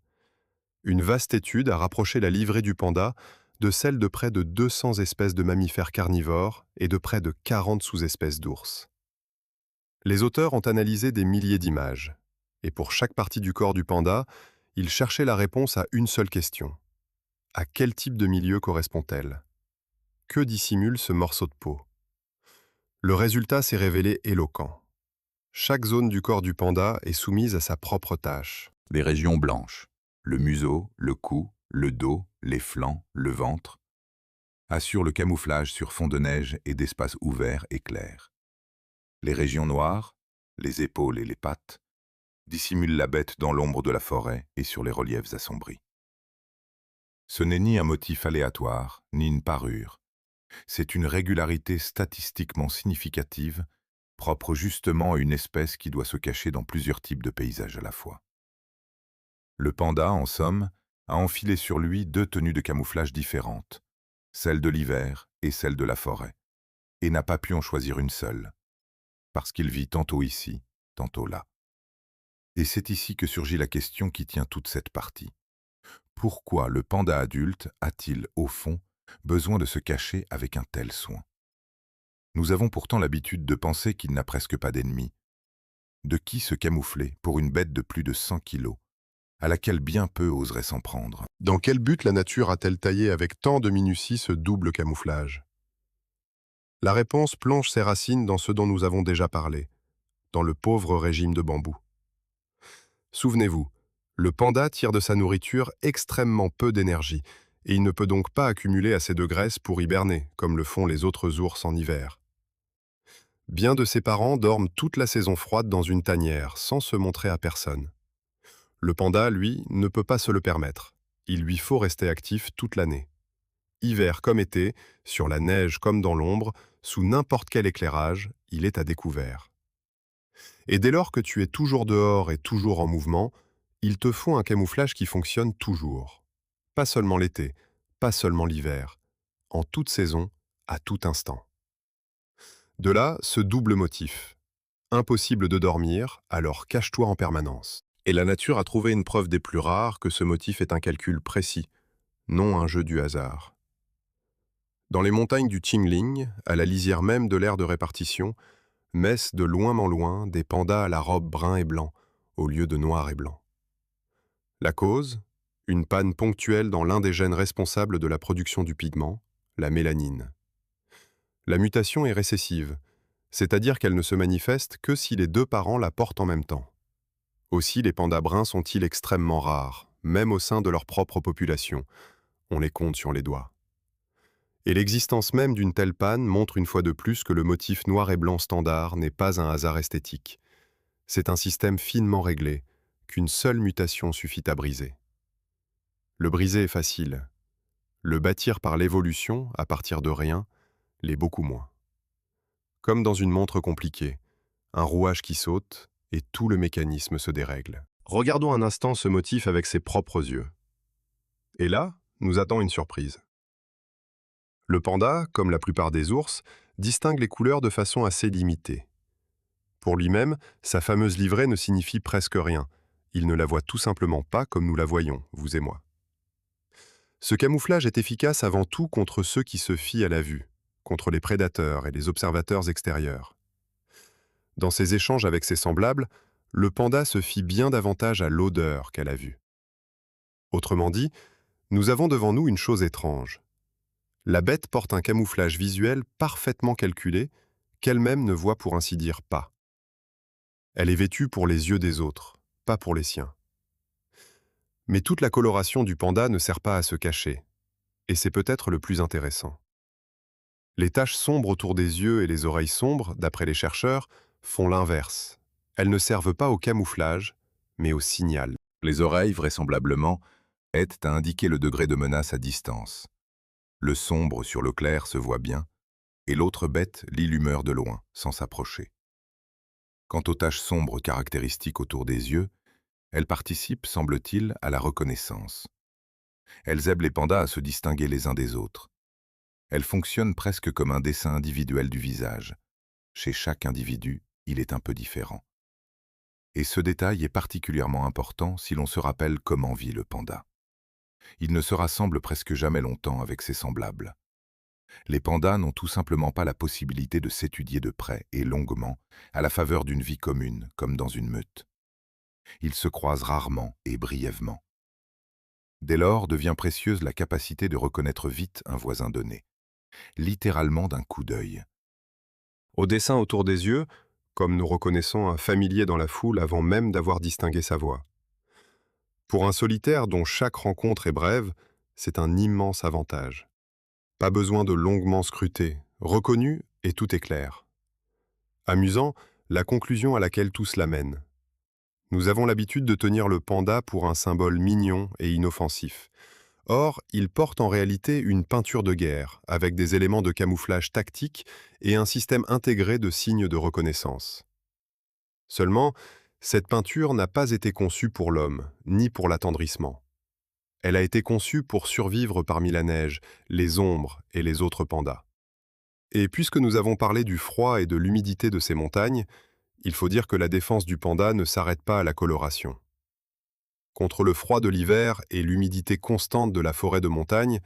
Une vaste étude a rapproché la livrée du panda de celle de près de 200 espèces de mammifères carnivores et de près de 40 sous-espèces d'ours. Les auteurs ont analysé des milliers d'images, et pour chaque partie du corps du panda, ils cherchaient la réponse à une seule question. À quel type de milieu correspond-elle? Que dissimule ce morceau de peau? Le résultat s'est révélé éloquent. Chaque zone du corps du panda est soumise à sa propre tâche. Les régions blanches, le museau, le cou, le dos, les flancs, le ventre, assurent le camouflage sur fond de neige et d'espaces ouverts et clairs. Les régions noires, les épaules et les pattes, dissimulent la bête dans l'ombre de la forêt et sur les reliefs assombris. Ce n'est ni un motif aléatoire, ni une parure. C'est une régularité statistiquement significative, propre justement à une espèce qui doit se cacher dans plusieurs types de paysages à la fois. Le panda, en somme, a enfilé sur lui 2 tenues de camouflage différentes, celle de l'hiver et celle de la forêt, et n'a pas pu en choisir une seule, parce qu'il vit tantôt ici, tantôt là. Et c'est ici que surgit la question qui tient toute cette partie. Pourquoi le panda adulte a-t-il, au fond, besoin de se cacher avec un tel soin? Nous avons pourtant l'habitude de penser qu'il n'a presque pas d'ennemis. De qui se camoufler pour une bête de plus de 100 kilos, à laquelle bien peu oseraient s'en prendre? Dans quel but la nature a-t-elle taillé avec tant de minutie ce double camouflage? La réponse plonge ses racines dans ce dont nous avons déjà parlé, dans le pauvre régime de bambou. Souvenez-vous, le panda tire de sa nourriture extrêmement peu d'énergie, et il ne peut donc pas accumuler assez de graisse pour hiberner, comme le font les autres ours en hiver. Bien de ses parents dorment toute la saison froide dans une tanière, sans se montrer à personne. Le panda, lui, ne peut pas se le permettre. Il lui faut rester actif toute l'année. Hiver comme été, sur la neige comme dans l'ombre, sous n'importe quel éclairage, il est à découvert. Et dès lors que tu es toujours dehors et toujours en mouvement, il te faut un camouflage qui fonctionne toujours. Pas seulement l'été, pas seulement l'hiver, en toute saison, à tout instant. De là, ce double motif. Impossible de dormir, alors cache-toi en permanence. Et la nature a trouvé une preuve des plus rares que ce motif est un calcul précis, non un jeu du hasard. Dans les montagnes du Qingling, à la lisière même de l'aire de répartition, naissent de loin en loin des pandas à la robe brun et blanc, au lieu de noir et blanc. La cause? Une panne ponctuelle dans l'un des gènes responsables de la production du pigment, la mélanine. La mutation est récessive, c'est-à-dire qu'elle ne se manifeste que si les deux parents la portent en même temps. Aussi, les pandas bruns sont-ils extrêmement rares, même au sein de leur propre population. On les compte sur les doigts. Et l'existence même d'une telle panne montre une fois de plus que le motif noir et blanc standard n'est pas un hasard esthétique. C'est un système finement réglé, qu'une seule mutation suffit à briser. Le briser est facile. Le bâtir par l'évolution, à partir de rien, l'est beaucoup moins. Comme dans une montre compliquée, un rouage qui saute et tout le mécanisme se dérègle. Regardons un instant ce motif avec ses propres yeux. Et là, nous attend une surprise. Le panda, comme la plupart des ours, distingue les couleurs de façon assez limitée. Pour lui-même, sa fameuse livrée ne signifie presque rien. Il ne la voit tout simplement pas comme nous la voyons, vous et moi. Ce camouflage est efficace avant tout contre ceux qui se fient à la vue, contre les prédateurs et les observateurs extérieurs. Dans ses échanges avec ses semblables, le panda se fie bien davantage à l'odeur qu'à la vue. Autrement dit, nous avons devant nous une chose étrange. La bête porte un camouflage visuel parfaitement calculé, qu'elle-même ne voit pour ainsi dire pas. Elle est vêtue pour les yeux des autres, pas pour les siens. Mais toute la coloration du panda ne sert pas à se cacher, et c'est peut-être le plus intéressant. Les taches sombres autour des yeux et les oreilles sombres, d'après les chercheurs, font l'inverse. Elles ne servent pas au camouflage, mais au signal. Les oreilles, vraisemblablement, aident à indiquer le degré de menace à distance. Le sombre sur le clair se voit bien, et l'autre bête lit l'humeur de loin, sans s'approcher. Quant aux taches sombres caractéristiques autour des yeux, elles participent, semble-t-il, à la reconnaissance. Elles aident les pandas à se distinguer les uns des autres. Elles fonctionnent presque comme un dessin individuel du visage. Chez chaque individu, il est un peu différent. Et ce détail est particulièrement important si l'on se rappelle comment vit le panda. Il ne se rassemble presque jamais longtemps avec ses semblables. Les pandas n'ont tout simplement pas la possibilité de s'étudier de près et longuement à la faveur d'une vie commune, comme dans une meute. Ils se croisent rarement et brièvement. Dès lors devient précieuse la capacité de reconnaître vite un voisin donné, littéralement d'un coup d'œil. Au dessin autour des yeux, comme nous reconnaissons un familier dans la foule avant même d'avoir distingué sa voix. Pour un solitaire dont chaque rencontre est brève, c'est un immense avantage. Pas besoin de longuement scruter, reconnu et tout est clair. Amusant, la conclusion à laquelle tout cela mène. Nous avons l'habitude de tenir le panda pour un symbole mignon et inoffensif. Or, il porte en réalité une peinture de guerre, avec des éléments de camouflage tactique et un système intégré de signes de reconnaissance. Seulement, cette peinture n'a pas été conçue pour l'homme, ni pour l'attendrissement. Elle a été conçue pour survivre parmi la neige, les ombres et les autres pandas. Et puisque nous avons parlé du froid et de l'humidité de ces montagnes, il faut dire que la défense du panda ne s'arrête pas à la coloration. Contre le froid de l'hiver et l'humidité constante de la forêt de montagne,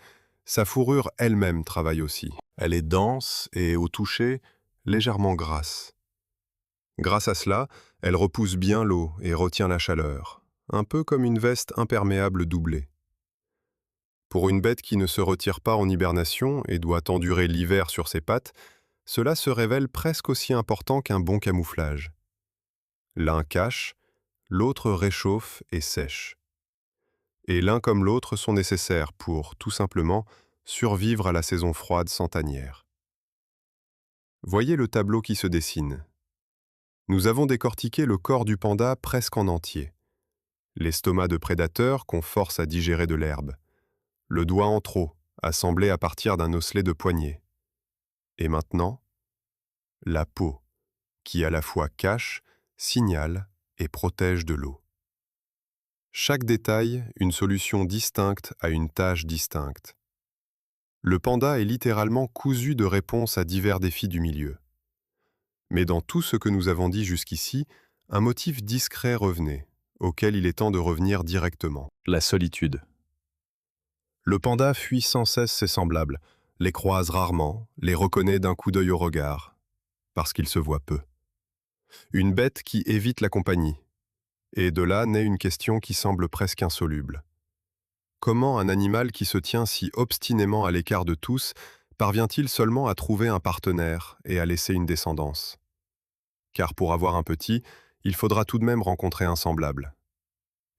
sa fourrure elle-même travaille aussi. Elle est dense et, au toucher, légèrement grasse. Grâce à cela, elle repousse bien l'eau et retient la chaleur, un peu comme une veste imperméable doublée. Pour une bête qui ne se retire pas en hibernation et doit endurer l'hiver sur ses pattes, cela se révèle presque aussi important qu'un bon camouflage. L'un cache, l'autre réchauffe et sèche. Et l'un comme l'autre sont nécessaires pour, tout simplement, survivre à la saison froide centanière. Voyez le tableau qui se dessine. Nous avons décortiqué le corps du panda presque en entier. L'estomac de prédateur qu'on force à digérer de l'herbe. Le doigt en trop, assemblé à partir d'un osselet de poignet. Et maintenant, la peau, qui à la fois cache, signale et protège de l'eau. Chaque détail, une solution distincte à une tâche distincte. Le panda est littéralement cousu de réponses à divers défis du milieu. Mais dans tout ce que nous avons dit jusqu'ici, un motif discret revenait, auquel il est temps de revenir directement. La solitude. Le panda fuit sans cesse ses semblables, les croise rarement, les reconnaît d'un coup d'œil au regard, parce qu'il se voit peu. Une bête qui évite la compagnie. Et de là naît une question qui semble presque insoluble. Comment un animal qui se tient si obstinément à l'écart de tous parvient-il seulement à trouver un partenaire et à laisser une descendance? Car pour avoir un petit, il faudra tout de même rencontrer un semblable.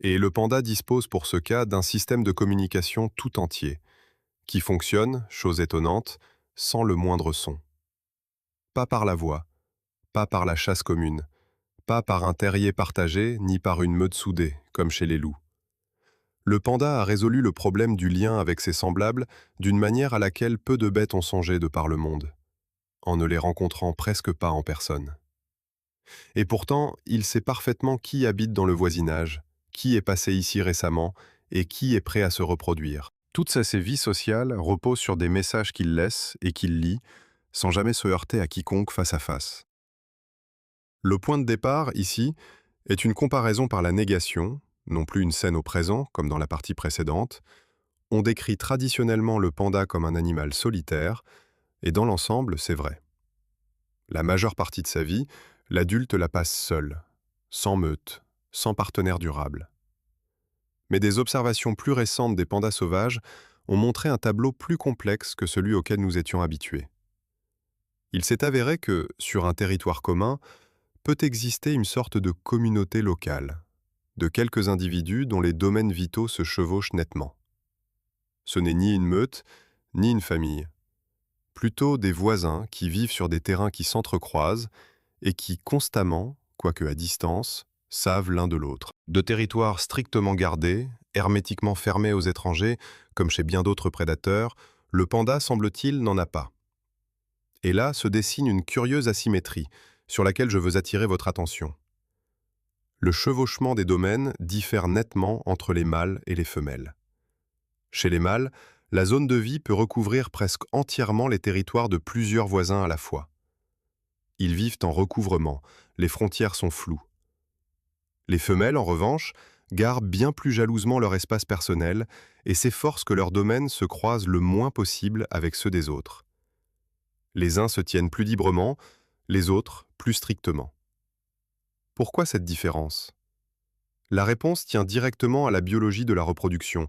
Et le panda dispose pour ce cas d'un système de communication tout entier, qui fonctionne, chose étonnante, sans le moindre son. Pas par la voix, pas par la chasse commune, pas par un terrier partagé, ni par une meute soudée, comme chez les loups. Le panda a résolu le problème du lien avec ses semblables d'une manière à laquelle peu de bêtes ont songé de par le monde, en ne les rencontrant presque pas en personne. Et pourtant, il sait parfaitement qui habite dans le voisinage, qui est passé ici récemment et qui est prêt à se reproduire. Toute sa vie sociale repose sur des messages qu'il laisse et qu'il lit, sans jamais se heurter à quiconque face à face. Le point de départ, ici, est une comparaison par la négation, non plus une scène au présent, comme dans la partie précédente. On décrit traditionnellement le panda comme un animal solitaire, et dans l'ensemble, c'est vrai. La majeure partie de sa vie, l'adulte la passe seul, sans meute, sans partenaire durable. Mais des observations plus récentes des pandas sauvages ont montré un tableau plus complexe que celui auquel nous étions habitués. Il s'est avéré que, sur un territoire commun, peut exister une sorte de communauté locale, de quelques individus dont les domaines vitaux se chevauchent nettement. Ce n'est ni une meute, ni une famille. Plutôt des voisins qui vivent sur des terrains qui s'entrecroisent et qui constamment, quoique à distance, savent l'un de l'autre. De territoires strictement gardés, hermétiquement fermés aux étrangers, comme chez bien d'autres prédateurs, le panda, semble-t-il, n'en a pas. Et là se dessine une curieuse asymétrie, sur laquelle je veux attirer votre attention. Le chevauchement des domaines diffère nettement entre les mâles et les femelles. Chez les mâles, la zone de vie peut recouvrir presque entièrement les territoires de plusieurs voisins à la fois. Ils vivent en recouvrement, les frontières sont floues. Les femelles, en revanche, gardent bien plus jalousement leur espace personnel et s'efforcent que leurs domaines se croisent le moins possible avec ceux des autres. Les uns se tiennent plus librement, les autres plus strictement. Pourquoi cette différence? La réponse tient directement à la biologie de la reproduction,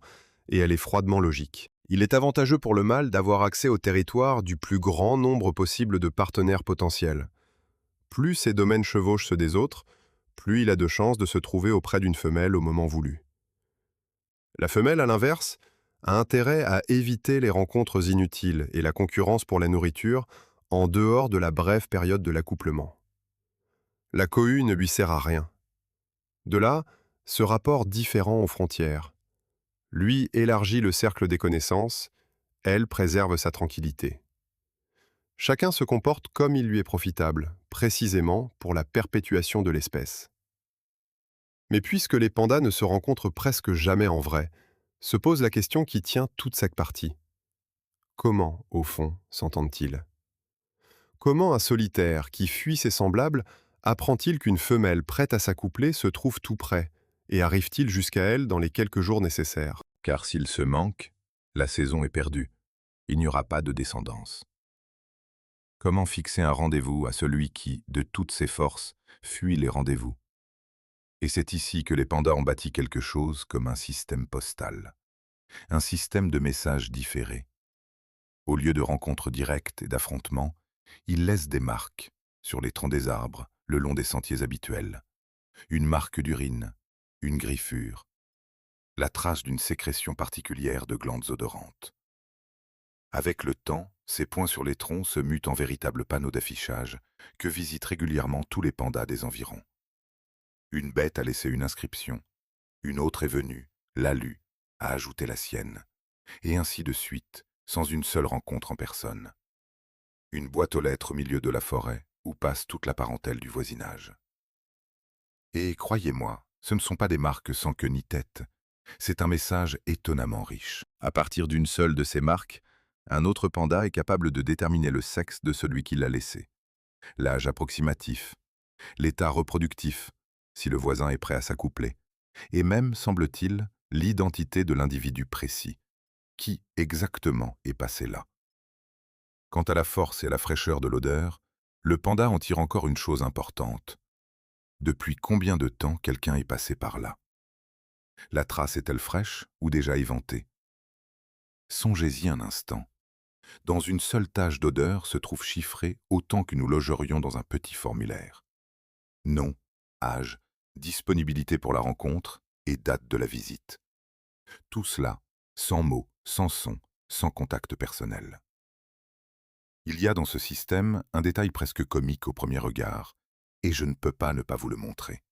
et elle est froidement logique. Il est avantageux pour le mâle d'avoir accès au territoire du plus grand nombre possible de partenaires potentiels. Plus ces domaines chevauchent ceux des autres, plus il a de chances de se trouver auprès d'une femelle au moment voulu. La femelle, à l'inverse, a intérêt à éviter les rencontres inutiles et la concurrence pour la nourriture en dehors de la brève période de l'accouplement. La cohue ne lui sert à rien. De là, ce rapport différent aux frontières. Lui élargit le cercle des connaissances, elle préserve sa tranquillité. Chacun se comporte comme il lui est profitable, précisément pour la perpétuation de l'espèce. Mais puisque les pandas ne se rencontrent presque jamais en vrai, se pose la question qui tient toute cette partie. Comment, au fond, s'entendent-ils? Comment un solitaire qui fuit ses semblables apprend-il qu'une femelle prête à s'accoupler se trouve tout près Et arrive-t-il jusqu'à elle dans les quelques jours nécessaires? Car s'il se manque, la saison est perdue. Il n'y aura pas de descendance. Comment fixer un rendez-vous à celui qui, de toutes ses forces, fuit les rendez-vous? Et c'est ici que les pandas ont bâti quelque chose comme un système postal, un système de messages différés. Au lieu de rencontres directes et d'affrontements, ils laissent des marques sur les troncs des arbres, le long des sentiers habituels. Une marque d'urine, une griffure, la trace d'une sécrétion particulière de glandes odorantes. Avec le temps, ces points sur les troncs se mutent en véritables panneaux d'affichage que visitent régulièrement tous les pandas des environs. Une bête a laissé une inscription, une autre est venue, l'a lue, a ajouté la sienne, et ainsi de suite, sans une seule rencontre en personne. Une boîte aux lettres au milieu de la forêt où passe toute la parentèle du voisinage. Et croyez-moi, ce ne sont pas des marques sans queue ni tête, c'est un message étonnamment riche. À partir d'une seule de ces marques, un autre panda est capable de déterminer le sexe de celui qui l'a laissé, l'âge approximatif, l'état reproductif, si le voisin est prêt à s'accoupler, et même, semble-t-il, l'identité de l'individu précis. Qui exactement est passé là? Quant à la force et à la fraîcheur de l'odeur, le panda en tire encore une chose importante. Depuis combien de temps quelqu'un est passé par là? La trace est-elle fraîche ou déjà éventée? Songez-y un instant. Dans une seule tache d'odeur se trouve chiffré autant que nous logerions dans un petit formulaire. Nom, âge, disponibilité pour la rencontre et date de la visite. Tout cela, sans mots, sans son, sans contact personnel. Il y a dans ce système un détail presque comique au premier regard, et je ne peux pas ne pas vous le montrer.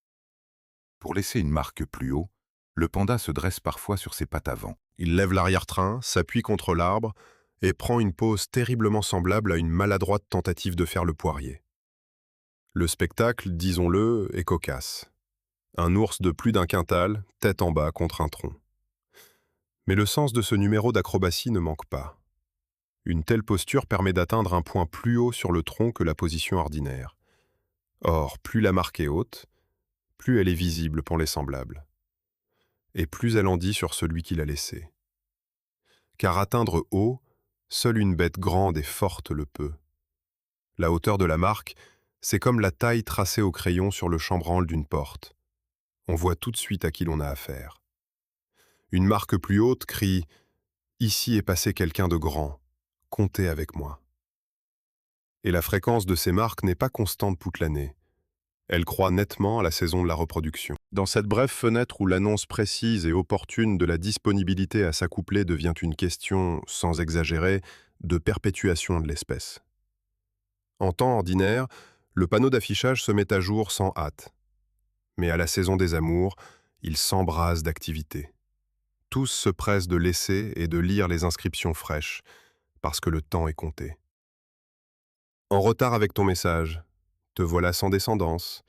Pour laisser une marque plus haut, le panda se dresse parfois sur ses pattes avant. Il lève l'arrière-train, s'appuie contre l'arbre et prend une pose terriblement semblable à une maladroite tentative de faire le poirier. Le spectacle, disons-le, est cocasse. Un ours de plus d'un quintal, tête en bas contre un tronc. Mais le sens de ce numéro d'acrobatie ne manque pas. Une telle posture permet d'atteindre un point plus haut sur le tronc que la position ordinaire. Or, plus la marque est haute, plus elle est visible pour les semblables. Et plus elle en dit sur celui qui l'a laissée. Car atteindre haut, seule une bête grande et forte le peut. La hauteur de la marque, c'est comme la taille tracée au crayon sur le chambranle d'une porte. On voit tout de suite à qui l'on a affaire. Une marque plus haute crie « Ici est passé quelqu'un de grand, comptez avec moi ». Et la fréquence de ces marques n'est pas constante toute l'année. Elle croît nettement à la saison de la reproduction. Dans cette brève fenêtre où l'annonce précise et opportune de la disponibilité à s'accoupler devient une question, sans exagérer, de perpétuation de l'espèce. En temps ordinaire, le panneau d'affichage se met à jour sans hâte. Mais à la saison des amours, il s'embrase d'activité. Tous se pressent de laisser et de lire les inscriptions fraîches, parce que le temps est compté. En retard avec ton message, te voilà sans descendance.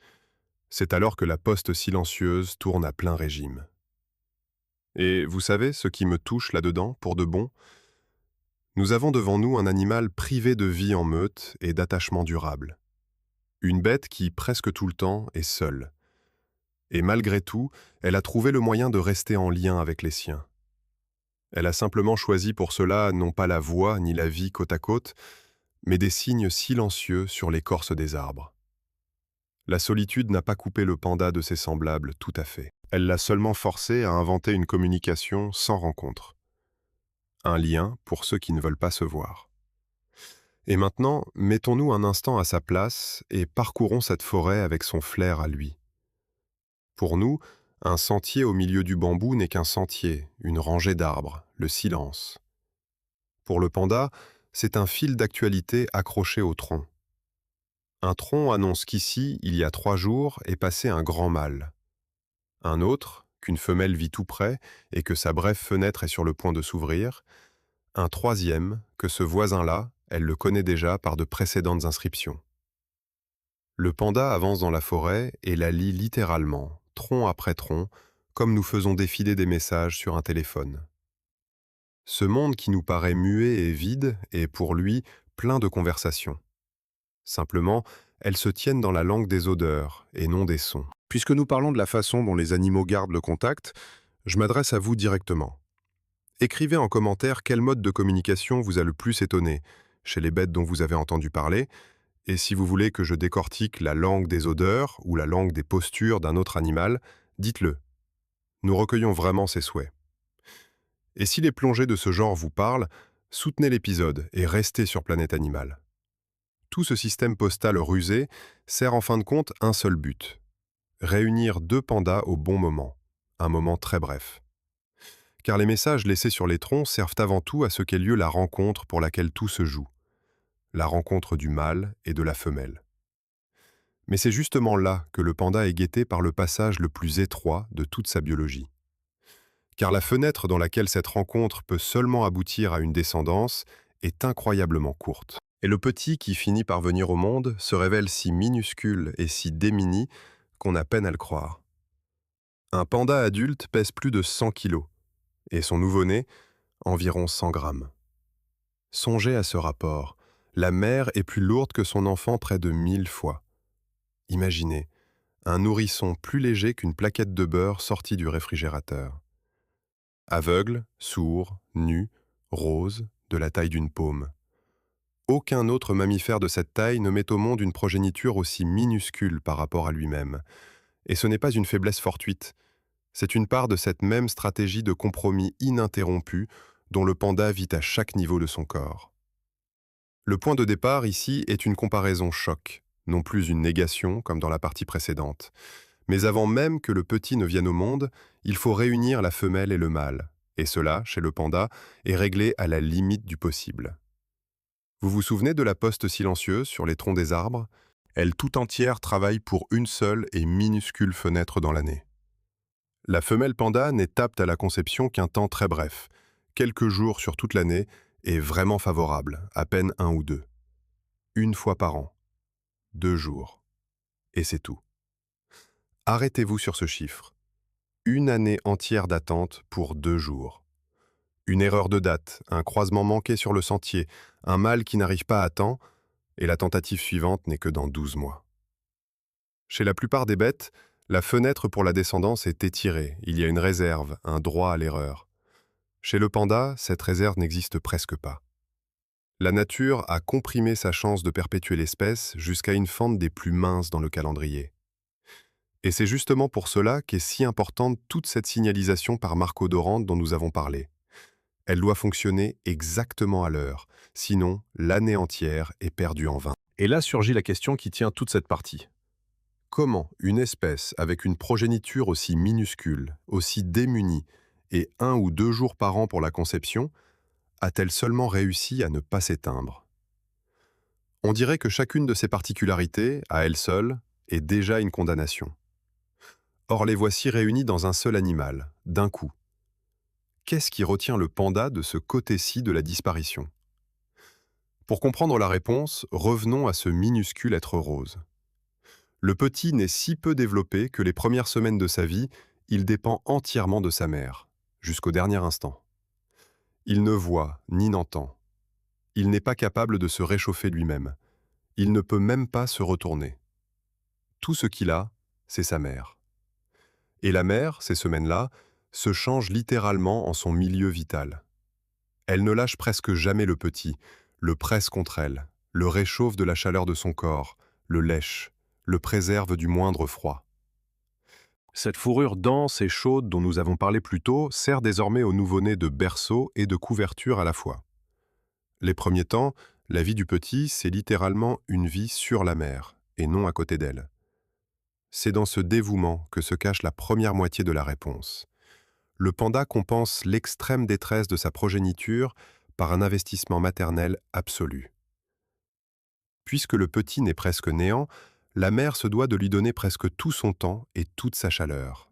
C'est alors que la poste silencieuse tourne à plein régime. Et vous savez ce qui me touche là-dedans, pour de bon? Nous avons devant nous un animal privé de vie en meute et d'attachement durable. Une bête qui, presque tout le temps, est seule. Et malgré tout, elle a trouvé le moyen de rester en lien avec les siens. Elle a simplement choisi pour cela non pas la voie ni la vie côte à côte, mais des signes silencieux sur l'écorce des arbres. La solitude n'a pas coupé le panda de ses semblables tout à fait. Elle l'a seulement forcé à inventer une communication sans rencontre. Un lien pour ceux qui ne veulent pas se voir. Et maintenant, mettons-nous un instant à sa place et parcourons cette forêt avec son flair à lui. Pour nous, un sentier au milieu du bambou n'est qu'un sentier, une rangée d'arbres, le silence. Pour le panda, c'est un fil d'actualité accroché au tronc. Un tronc annonce qu'ici, il y a 3 jours, est passé un grand mâle. Un autre, qu'une femelle vit tout près et que sa brève fenêtre est sur le point de s'ouvrir. Un troisième, que ce voisin-là, elle le connaît déjà par de précédentes inscriptions. Le panda avance dans la forêt et la lit littéralement, tronc après tronc, comme nous faisons défiler des messages sur un téléphone. Ce monde qui nous paraît muet et vide est pour lui plein de conversations. Simplement, elles se tiennent dans la langue des odeurs et non des sons. Puisque nous parlons de la façon dont les animaux gardent le contact, je m'adresse à vous directement. Écrivez en commentaire quel mode de communication vous a le plus étonné chez les bêtes dont vous avez entendu parler, et si vous voulez que je décortique la langue des odeurs ou la langue des postures d'un autre animal, dites-le. Nous recueillons vraiment ces souhaits. Et si les plongées de ce genre vous parlent, soutenez l'épisode et restez sur Planète Animal. Tout ce système postal rusé sert en fin de compte un seul but: réunir deux pandas au bon moment, un moment très bref. Car les messages laissés sur les troncs servent avant tout à ce qu'ait lieu la rencontre pour laquelle tout se joue, la rencontre du mâle et de la femelle. Mais c'est justement là que le panda est guetté par le passage le plus étroit de toute sa biologie. Car la fenêtre dans laquelle cette rencontre peut seulement aboutir à une descendance est incroyablement courte. Et le petit qui finit par venir au monde se révèle si minuscule et si démuni qu'on a peine à le croire. Un panda adulte pèse plus de 100 kilos, et son nouveau-né, environ 100 grammes. Songez à ce rapport. La mère est plus lourde que son enfant près de 1000 fois. Imaginez, un nourrisson plus léger qu'une plaquette de beurre sortie du réfrigérateur. Aveugle, sourd, nu, rose, de la taille d'une paume. Aucun autre mammifère de cette taille ne met au monde une progéniture aussi minuscule par rapport à lui-même. Et ce n'est pas une faiblesse fortuite. C'est une part de cette même stratégie de compromis ininterrompu dont le panda vit à chaque niveau de son corps. Le point de départ ici est une comparaison choc, non plus une négation comme dans la partie précédente. Mais avant même que le petit ne vienne au monde, il faut réunir la femelle et le mâle. Et cela, chez le panda, est réglé à la limite du possible. Vous vous souvenez de la poste silencieuse sur les troncs des arbres? Elle tout entière travaille pour une seule et minuscule fenêtre dans l'année. La femelle panda n'est apte à la conception qu'un temps très bref, quelques jours sur toute l'année, et vraiment favorable, à peine un ou deux. Une fois par an, 2 jours, et c'est tout. Arrêtez-vous sur ce chiffre. Une année entière d'attente pour 2 jours. Une erreur de date, un croisement manqué sur le sentier, un mâle qui n'arrive pas à temps, et la tentative suivante n'est que dans 12 mois. Chez la plupart des bêtes, la fenêtre pour la descendance est étirée, il y a une réserve, un droit à l'erreur. Chez le panda, cette réserve n'existe presque pas. La nature a comprimé sa chance de perpétuer l'espèce jusqu'à une fente des plus minces dans le calendrier. Et c'est justement pour cela qu'est si importante toute cette signalisation par marque-odorante dont nous avons parlé. Elle doit fonctionner exactement à l'heure, sinon l'année entière est perdue en vain. Et là surgit la question qui tient toute cette partie. Comment une espèce avec une progéniture aussi minuscule, aussi démunie, et 1 ou 2 jours par an pour la conception, a-t-elle seulement réussi à ne pas s'éteindre? On dirait que chacune de ces particularités, à elle seule, est déjà une condamnation. Or les voici réunies dans un seul animal, d'un coup. Qu'est-ce qui retient le panda de ce côté-ci de la disparition? Pour comprendre la réponse, revenons à ce minuscule être rose. Le petit n'est si peu développé que les premières semaines de sa vie, il dépend entièrement de sa mère, jusqu'au dernier instant. Il ne voit ni n'entend. Il n'est pas capable de se réchauffer lui-même. Il ne peut même pas se retourner. Tout ce qu'il a, c'est sa mère. Et la mère, ces semaines-là, se change littéralement en son milieu vital. Elle ne lâche presque jamais le petit, le presse contre elle, le réchauffe de la chaleur de son corps, le lèche, le préserve du moindre froid. Cette fourrure dense et chaude dont nous avons parlé plus tôt sert désormais au nouveau-né de berceau et de couverture à la fois. Les premiers temps, la vie du petit, c'est littéralement une vie sur la mère, et non à côté d'elle. C'est dans ce dévouement que se cache la première moitié de la réponse. Le panda compense l'extrême détresse de sa progéniture par un investissement maternel absolu. Puisque le petit n'est presque néant, la mère se doit de lui donner presque tout son temps et toute sa chaleur.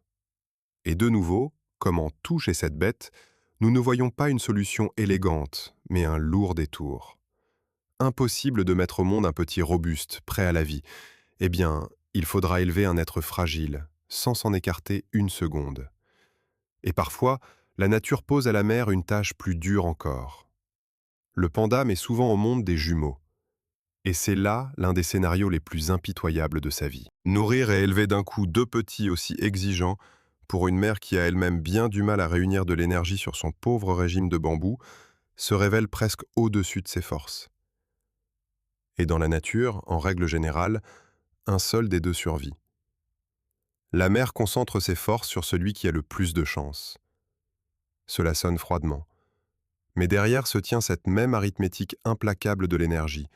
Et de nouveau, comme en tout chez cette bête, nous ne voyons pas une solution élégante, mais un lourd détour. Impossible de mettre au monde un petit robuste, prêt à la vie. Eh bien, il faudra élever un être fragile, sans s'en écarter une seconde. Et parfois, la nature pose à la mère une tâche plus dure encore. Le panda met souvent au monde des jumeaux. Et c'est là l'un des scénarios les plus impitoyables de sa vie. Nourrir et élever d'un coup deux petits aussi exigeants, pour une mère qui a elle-même bien du mal à réunir de l'énergie sur son pauvre régime de bambou, se révèle presque au-dessus de ses forces. Et dans la nature, en règle générale, un seul des deux survit. La mère concentre ses forces sur celui qui a le plus de chance. Cela sonne froidement. Mais derrière se tient cette même arithmétique implacable de l'énergie,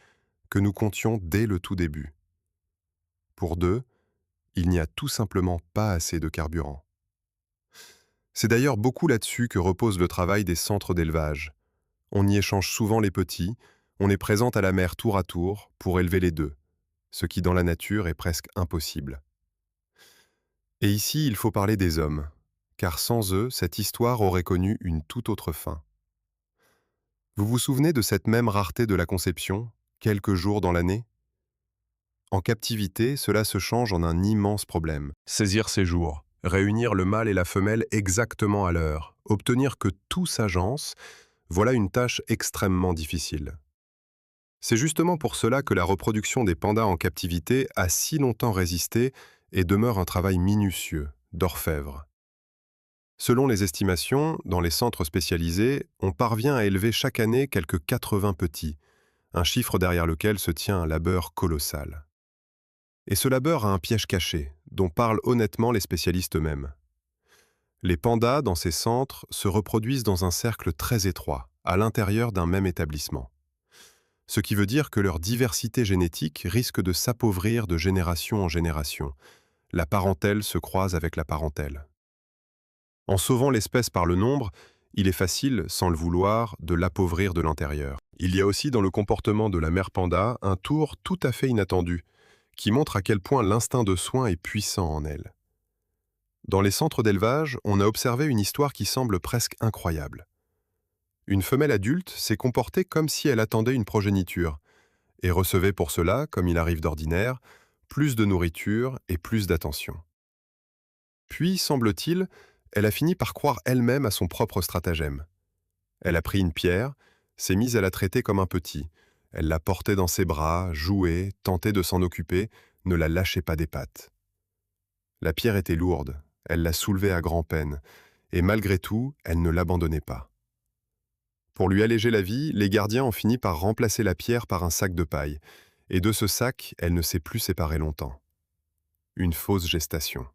que nous comptions dès le tout début. Pour deux, il n'y a tout simplement pas assez de carburant. C'est d'ailleurs beaucoup là-dessus que repose le travail des centres d'élevage. On y échange souvent les petits, on est présente à la mère tour à tour pour élever les deux, ce qui dans la nature est presque impossible. Et ici, il faut parler des hommes, car sans eux, cette histoire aurait connu une toute autre fin. Vous vous souvenez de cette même rareté de la conception, quelques jours dans l'année ? En captivité, cela se change en un immense problème. Saisir ses jours, réunir le mâle et la femelle exactement à l'heure, obtenir que tout s'agence, voilà une tâche extrêmement difficile. C'est justement pour cela que la reproduction des pandas en captivité a si longtemps résisté et demeure un travail minutieux, d'orfèvre. Selon les estimations, dans les centres spécialisés, on parvient à élever chaque année quelques 80 petits, un chiffre derrière lequel se tient un labeur colossal. Et ce labeur a un piège caché, dont parlent honnêtement les spécialistes eux-mêmes. Les pandas, dans ces centres, se reproduisent dans un cercle très étroit, à l'intérieur d'un même établissement. Ce qui veut dire que leur diversité génétique risque de s'appauvrir de génération en génération. La parentèle se croise avec la parentèle. En sauvant l'espèce par le nombre, il est facile, sans le vouloir, de l'appauvrir de l'intérieur. Il y a aussi dans le comportement de la mère panda un tour tout à fait inattendu, qui montre à quel point l'instinct de soin est puissant en elle. Dans les centres d'élevage, on a observé une histoire qui semble presque incroyable. Une femelle adulte s'est comportée comme si elle attendait une progéniture, et recevait pour cela, comme il arrive d'ordinaire, plus de nourriture et plus d'attention. Puis, semble-t-il, elle a fini par croire elle-même à son propre stratagème. Elle a pris une pierre, s'est mise à la traiter comme un petit. Elle la portait dans ses bras, jouait, tentait de s'en occuper, ne la lâchait pas des pattes. La pierre était lourde, elle la soulevait à grand-peine, et malgré tout, elle ne l'abandonnait pas. Pour lui alléger la vie, les gardiens ont fini par remplacer la pierre par un sac de paille, et de ce sac, elle ne s'est plus séparée longtemps. Une fausse gestation.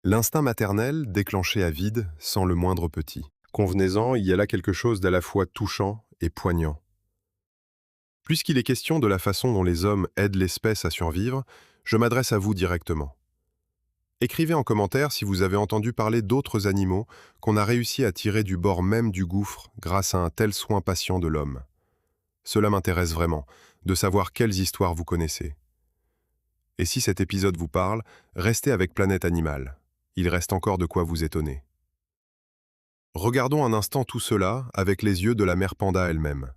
L'instinct maternel déclenché à vide sans le moindre petit. Convenez-en, il y a là quelque chose d'à la fois touchant et poignant. Puisqu'il est question de la façon dont les hommes aident l'espèce à survivre, je m'adresse à vous directement. Écrivez en commentaire si vous avez entendu parler d'autres animaux qu'on a réussi à tirer du bord même du gouffre grâce à un tel soin patient de l'homme. Cela m'intéresse vraiment, de savoir quelles histoires vous connaissez. Et si cet épisode vous parle, restez avec Planète Animal. Il reste encore de quoi vous étonner. Regardons un instant tout cela avec les yeux de la mère panda elle-même.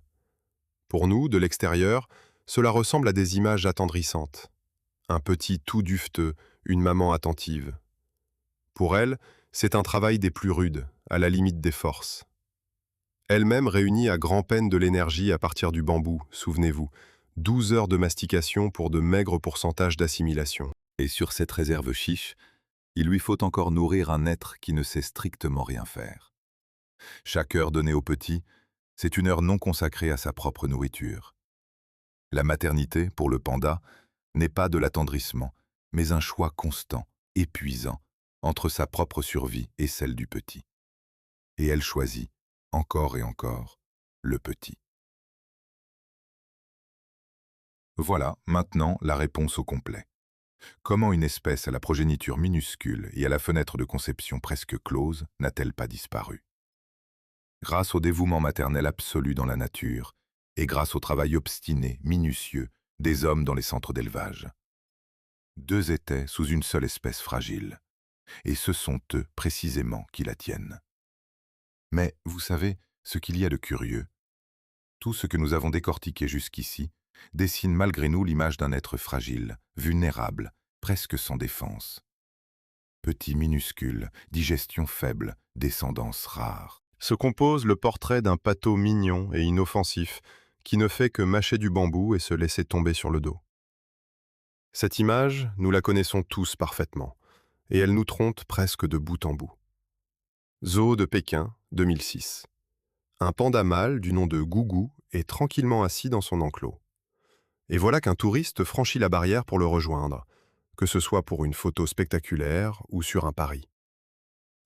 Pour nous, de l'extérieur, cela ressemble à des images attendrissantes. Un petit tout duveteux, une maman attentive. Pour elle, c'est un travail des plus rudes, à la limite des forces. Elle-même réunit à grand-peine de l'énergie à partir du bambou, souvenez-vous, 12 heures de mastication pour de maigres pourcentages d'assimilation. Et sur cette réserve chiche, il lui faut encore nourrir un être qui ne sait strictement rien faire. Chaque heure donnée au petit, c'est une heure non consacrée à sa propre nourriture. La maternité, pour le panda, n'est pas de l'attendrissement, mais un choix constant, épuisant, entre sa propre survie et celle du petit. Et elle choisit, encore et encore, le petit. Voilà, maintenant, la réponse au complet. Comment une espèce à la progéniture minuscule et à la fenêtre de conception presque close n'a-t-elle pas disparu? Grâce au dévouement maternel absolu dans la nature et grâce au travail obstiné, minutieux, des hommes dans les centres d'élevage. Deux étaient sous une seule espèce fragile, et ce sont eux précisément qui la tiennent. Mais, vous savez, ce qu'il y a de curieux, tout ce que nous avons décortiqué jusqu'ici dessine malgré nous l'image d'un être fragile, vulnérable, presque sans défense. Petit minuscule, digestion faible, descendance rare. Se compose le portrait d'un pâteau mignon et inoffensif qui ne fait que mâcher du bambou et se laisser tomber sur le dos. Cette image, nous la connaissons tous parfaitement, et elle nous trompe presque de bout en bout. Zoo de Pékin, 2006. Un panda mâle du nom de Gougou est tranquillement assis dans son enclos. Et voilà qu'un touriste franchit la barrière pour le rejoindre, que ce soit pour une photo spectaculaire ou sur un pari.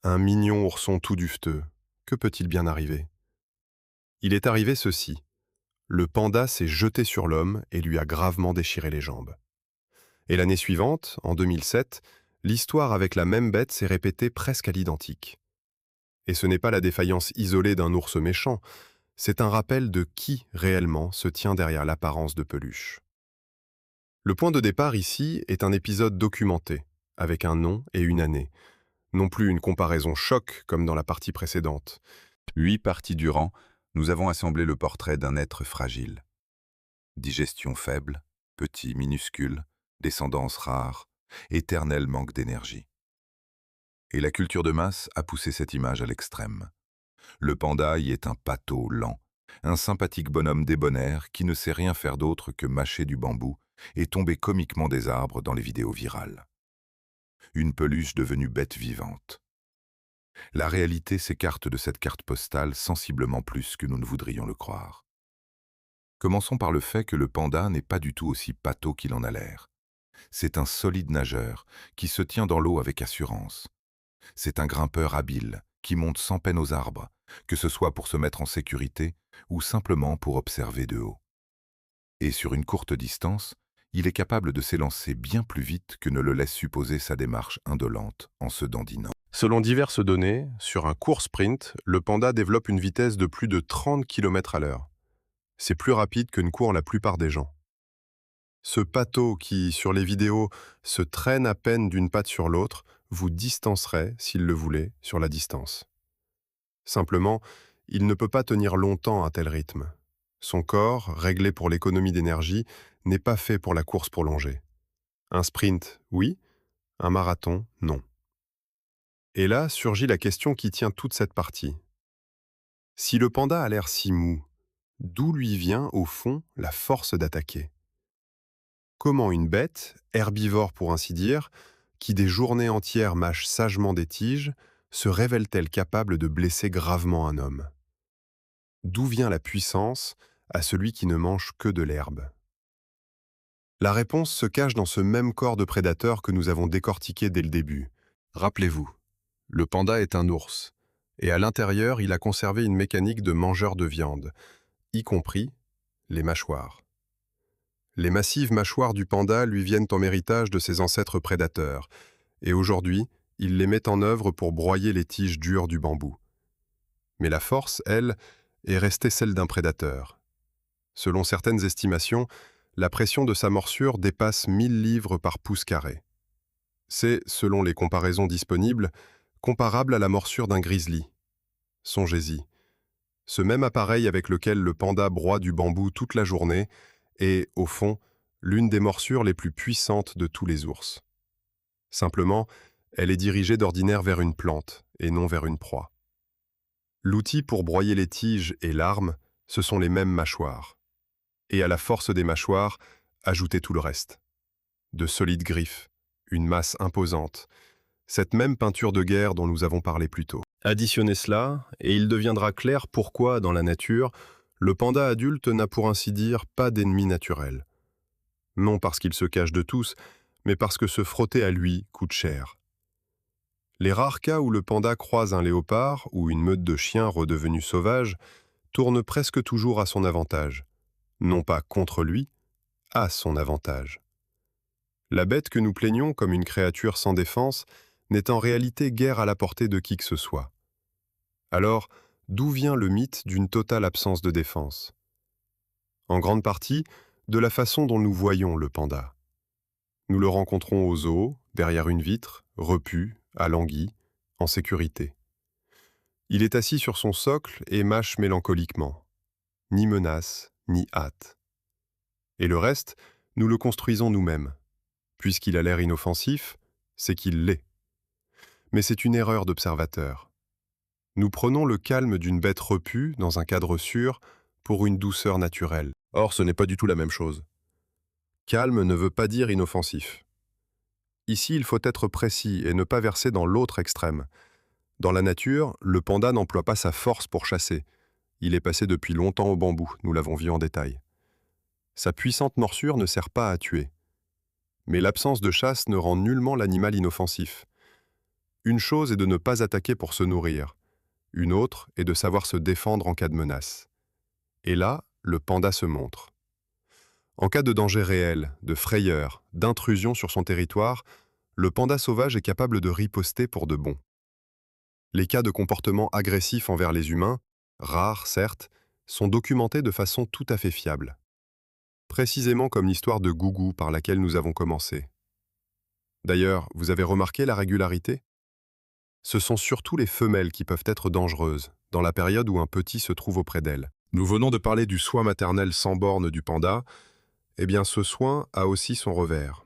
Un mignon ourson tout duveteux, que peut-il bien arriver? Il est arrivé ceci. Le panda s'est jeté sur l'homme et lui a gravement déchiré les jambes. Et l'année suivante, en 2007, l'histoire avec la même bête s'est répétée presque à l'identique. Et ce n'est pas la défaillance isolée d'un ours méchant, c'est un rappel de qui réellement se tient derrière l'apparence de peluche. Le point de départ ici est un épisode documenté, avec un nom et une année, non plus une comparaison choc comme dans la partie précédente. 8 parties durant, nous avons assemblé le portrait d'un être fragile. Digestion faible, petit, minuscule, descendance rare, éternel manque d'énergie. Et la culture de masse a poussé cette image à l'extrême. Le panda y est un pâteau lent, un sympathique bonhomme débonnaire qui ne sait rien faire d'autre que mâcher du bambou et tomber comiquement des arbres dans les vidéos virales. Une peluche devenue bête vivante. La réalité s'écarte de cette carte postale sensiblement plus que nous ne voudrions le croire. Commençons par le fait que le panda n'est pas du tout aussi pâteau qu'il en a l'air. C'est un solide nageur qui se tient dans l'eau avec assurance. C'est un grimpeur habile qui monte sans peine aux arbres, que ce soit pour se mettre en sécurité ou simplement pour observer de haut. Et sur une courte distance, il est capable de s'élancer bien plus vite que ne le laisse supposer sa démarche indolente en se dandinant. Selon diverses données, sur un court sprint, le panda développe une vitesse de plus de 30 km/h. C'est plus rapide que ne courent la plupart des gens. Ce pâteau qui, sur les vidéos, se traîne à peine d'une patte sur l'autre, vous distancerait, s'il le voulait, sur la distance. Simplement, il ne peut pas tenir longtemps à tel rythme. Son corps, réglé pour l'économie d'énergie, n'est pas fait pour la course prolongée. Un sprint, oui. Un marathon, non. Et là surgit la question qui tient toute cette partie. Si le panda a l'air si mou, d'où lui vient, au fond, la force d'attaquer? Comment une bête, herbivore pour ainsi dire, qui des journées entières mâche sagement des tiges, se révèle-t-elle capable de blesser gravement un homme? D'où vient la puissance à celui qui ne mange que de l'herbe? La réponse se cache dans ce même corps de prédateur que nous avons décortiqué dès le début. Rappelez-vous, le panda est un ours, et à l'intérieur, il a conservé une mécanique de mangeur de viande, y compris les mâchoires. Les massives mâchoires du panda lui viennent en héritage de ses ancêtres prédateurs, et aujourd'hui, il les met en œuvre pour broyer les tiges dures du bambou. Mais la force, elle, est restée celle d'un prédateur. Selon certaines estimations, la pression de sa morsure dépasse 1000 livres par pouce carré. C'est, selon les comparaisons disponibles, comparable à la morsure d'un grizzly. Songez-y. Ce même appareil avec lequel le panda broie du bambou toute la journée est, au fond, l'une des morsures les plus puissantes de tous les ours. Simplement, elle est dirigée d'ordinaire vers une plante et non vers une proie. L'outil pour broyer les tiges et l'arme, ce sont les mêmes mâchoires. Et à la force des mâchoires, ajoutez tout le reste. De solides griffes, une masse imposante, cette même peinture de guerre dont nous avons parlé plus tôt. Additionnez cela, et il deviendra clair pourquoi, dans la nature, le panda adulte n'a pour ainsi dire pas d'ennemi naturel. Non parce qu'il se cache de tous, mais parce que se frotter à lui coûte cher. Les rares cas où le panda croise un léopard ou une meute de chiens redevenus sauvages tournent presque toujours à son avantage. Non pas contre lui, à son avantage. La bête que nous plaignons comme une créature sans défense n'est en réalité guère à la portée de qui que ce soit. Alors, d'où vient le mythe d'une totale absence de défense? En grande partie, de la façon dont nous voyons le panda. Nous le rencontrons au zoo, derrière une vitre, repu, alangui, en sécurité. Il est assis sur son socle et mâche mélancoliquement. Ni menace, ni hâte. Et le reste, nous le construisons nous-mêmes. Puisqu'il a l'air inoffensif, c'est qu'il l'est. Mais c'est une erreur d'observateur. Nous prenons le calme d'une bête repue dans un cadre sûr pour une douceur naturelle. Or, ce n'est pas du tout la même chose. Calme ne veut pas dire inoffensif. Ici, il faut être précis et ne pas verser dans l'autre extrême. Dans la nature, le panda n'emploie pas sa force pour chasser. Il est passé depuis longtemps au bambou, nous l'avons vu en détail. Sa puissante morsure ne sert pas à tuer. Mais l'absence de chasse ne rend nullement l'animal inoffensif. Une chose est de ne pas attaquer pour se nourrir. Une autre est de savoir se défendre en cas de menace. Et là, le panda se montre. En cas de danger réel, de frayeur, d'intrusion sur son territoire, le panda sauvage est capable de riposter pour de bon. Les cas de comportement agressif envers les humains, rares certes, sont documentés de façon tout à fait fiable. Précisément comme l'histoire de Gougou par laquelle nous avons commencé. D'ailleurs, vous avez remarqué la régularité? Ce sont surtout les femelles qui peuvent être dangereuses, dans la période où un petit se trouve auprès d'elles. Nous venons de parler du soin maternel sans borne du panda, eh bien ce soin a aussi son revers.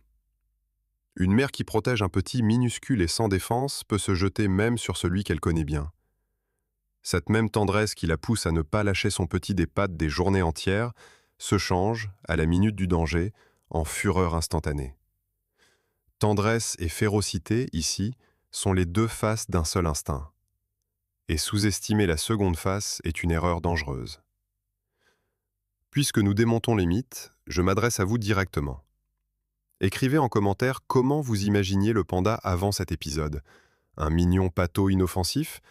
Une mère qui protège un petit minuscule et sans défense peut se jeter même sur celui qu'elle connaît bien. Cette même tendresse qui la pousse à ne pas lâcher son petit des pattes des journées entières se change, à la minute du danger, en fureur instantanée. Tendresse et férocité, ici, sont les deux faces d'un seul instinct. Et sous-estimer la seconde face est une erreur dangereuse. Puisque nous démontons les mythes, je m'adresse à vous directement. Écrivez en commentaire comment vous imaginiez le panda avant cet épisode. Un mignon pâteau inoffensif?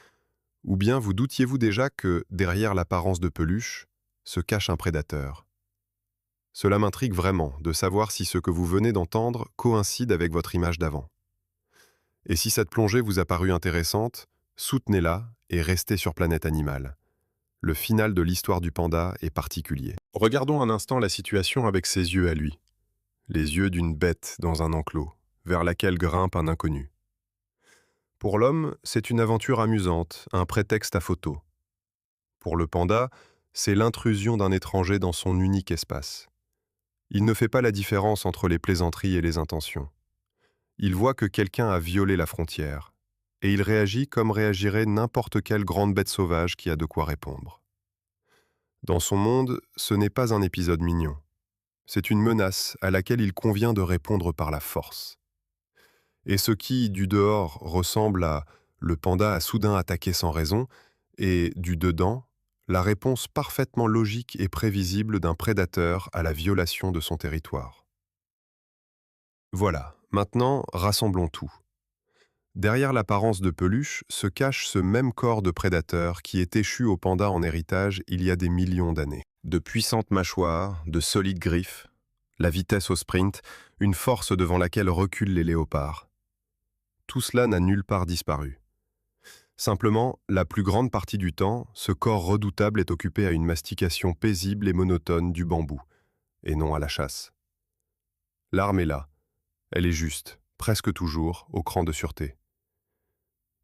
Ou bien vous doutiez-vous déjà que, derrière l'apparence de peluche, se cache un prédateur? Cela m'intrigue vraiment de savoir si ce que vous venez d'entendre coïncide avec votre image d'avant. Et si cette plongée vous a paru intéressante, soutenez-la et restez sur Planète Animal. Le final de l'histoire du panda est particulier. Regardons un instant la situation avec ses yeux à lui. Les yeux d'une bête dans un enclos, vers laquelle grimpe un inconnu. Pour l'homme, c'est une aventure amusante, un prétexte à photo. Pour le panda, c'est l'intrusion d'un étranger dans son unique espace. Il ne fait pas la différence entre les plaisanteries et les intentions. Il voit que quelqu'un a violé la frontière, et il réagit comme réagirait n'importe quelle grande bête sauvage qui a de quoi répondre. Dans son monde, ce n'est pas un épisode mignon. C'est une menace à laquelle il convient de répondre par la force. Et ce qui, du dehors, ressemble à le panda a soudain attaqué sans raison, et du dedans, la réponse parfaitement logique et prévisible d'un prédateur à la violation de son territoire. Voilà, maintenant, rassemblons tout. Derrière l'apparence de peluche se cache ce même corps de prédateur qui est échu au panda en héritage il y a des millions d'années. De puissantes mâchoires, de solides griffes, la vitesse au sprint, une force devant laquelle reculent les léopards. Tout cela n'a nulle part disparu. Simplement, la plus grande partie du temps, ce corps redoutable est occupé à une mastication paisible et monotone du bambou, et non à la chasse. L'arme est là. Elle est juste, presque toujours, au cran de sûreté.